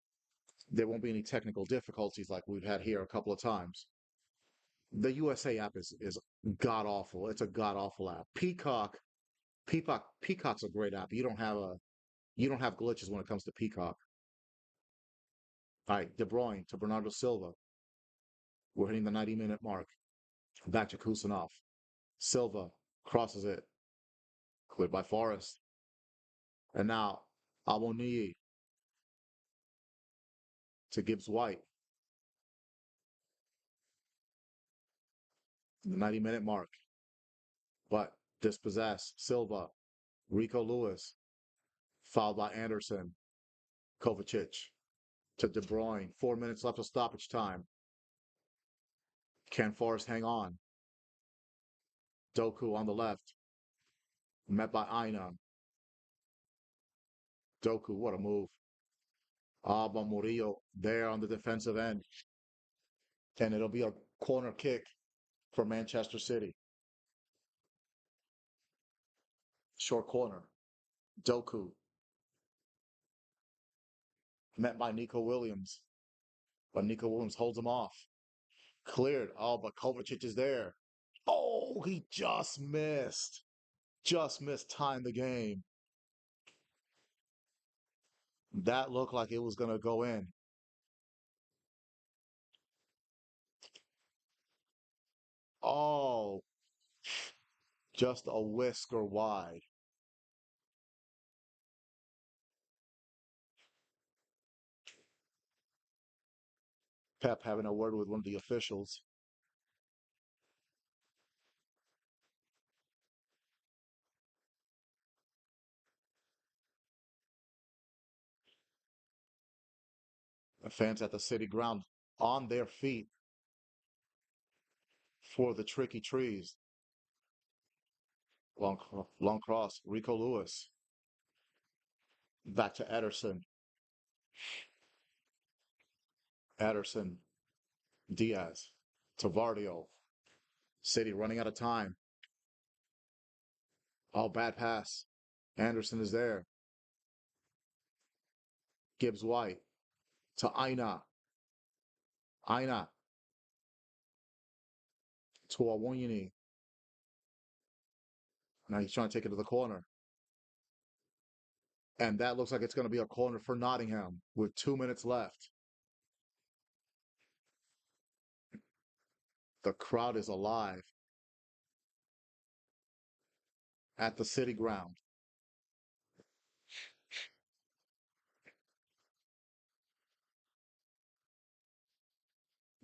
there won't be any technical difficulties like we've had here a couple of times. The USA app is god awful. It's a god awful app. Peacock's a great app. You don't have glitches when it comes to Peacock. All right, De Bruyne to Bernardo Silva. We're hitting the 90-minute mark. Back to Kusanov. Silva crosses it. Cleared by Forest. And now Awoniyi to Gibbs White. The 90-minute mark. but dispossessed. Silva, Rico Lewis, fouled by Anderson, Kovacic to De Bruyne. 4 minutes left of stoppage time. Can Forrest hang on? Doku on the left, met by Aina. Doku, what a move. Alba Murillo there on the defensive end. And it'll be a corner kick for Manchester City. Short corner. Doku, met by Nico Williams. But Nico Williams holds him off. Cleared. Oh, but Kovacic is there. Oh, he just missed. Just missed time the game. That looked like it was going to go in. Oh, just a whisker wide. Pep having a word with one of the officials. The fans at the city ground on their feet for the tricky trees. Long cross. Rico Lewis. Back to Ederson. Ederson. Diaz. Tavardio. City running out of time. Oh, bad pass. Anderson is there. Gibbs White to Aina. Aina to Awonyini. Now he's trying to take it to the corner. And that looks like it's going to be a corner for Nottingham with 2 minutes left. The crowd is alive at the city ground.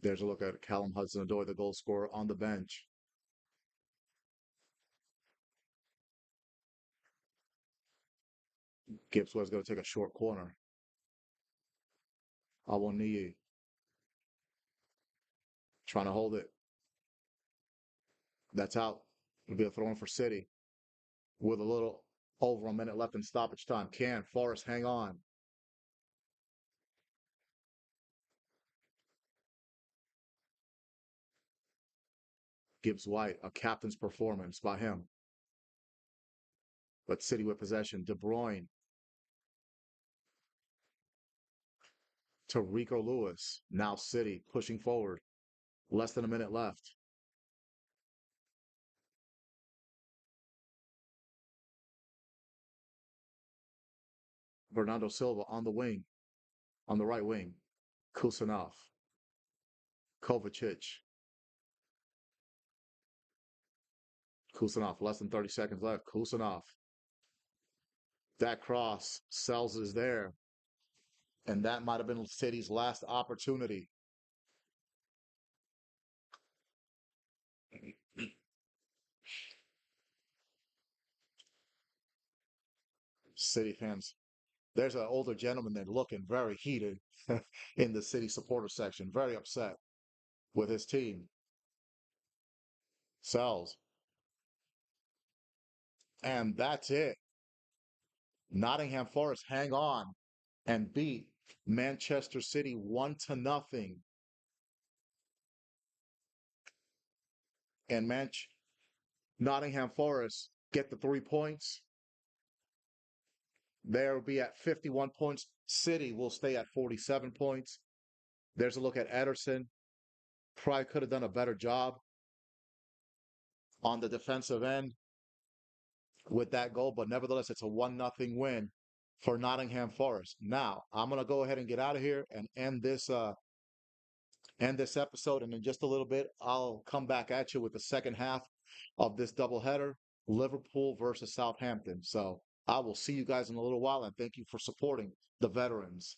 There's a look at Callum Hudson-Odoi, the goal scorer, on the bench. Gibbs was going to take a short corner. Awoniyi trying to hold it. That's out. It'll be a throw in for City with a little over a minute left in stoppage time. Can Forrest hang on? Gibbs White, a captain's performance by him. But City with possession. De Bruyne to Rico Lewis. Now City pushing forward. Less than a minute left. Bernardo Silva on the wing, on the right wing. Kusanov, Kovacic, Kusanov. Less than 30 seconds left. Kusanov. That cross. Sells is there. And that might have been City's last opportunity. City fans. There's an older gentleman there looking very heated in the City supporter section, very upset with his team. Sells. And that's it. Nottingham Forest hang on and beat Manchester City 1-0. And Nottingham Forest get the 3 points. They'll be at 51 points. City will stay at 47 points. There's a look at Ederson. Probably could have done a better job on the defensive end with that goal, but nevertheless, it's a 1-0 win for Nottingham Forest. Now, I'm gonna go ahead and get out of here and end this episode, and in just a little bit, I'll come back at you with the second half of this doubleheader, Liverpool versus Southampton. So I will see you guys in a little while, and thank you for supporting the veterans.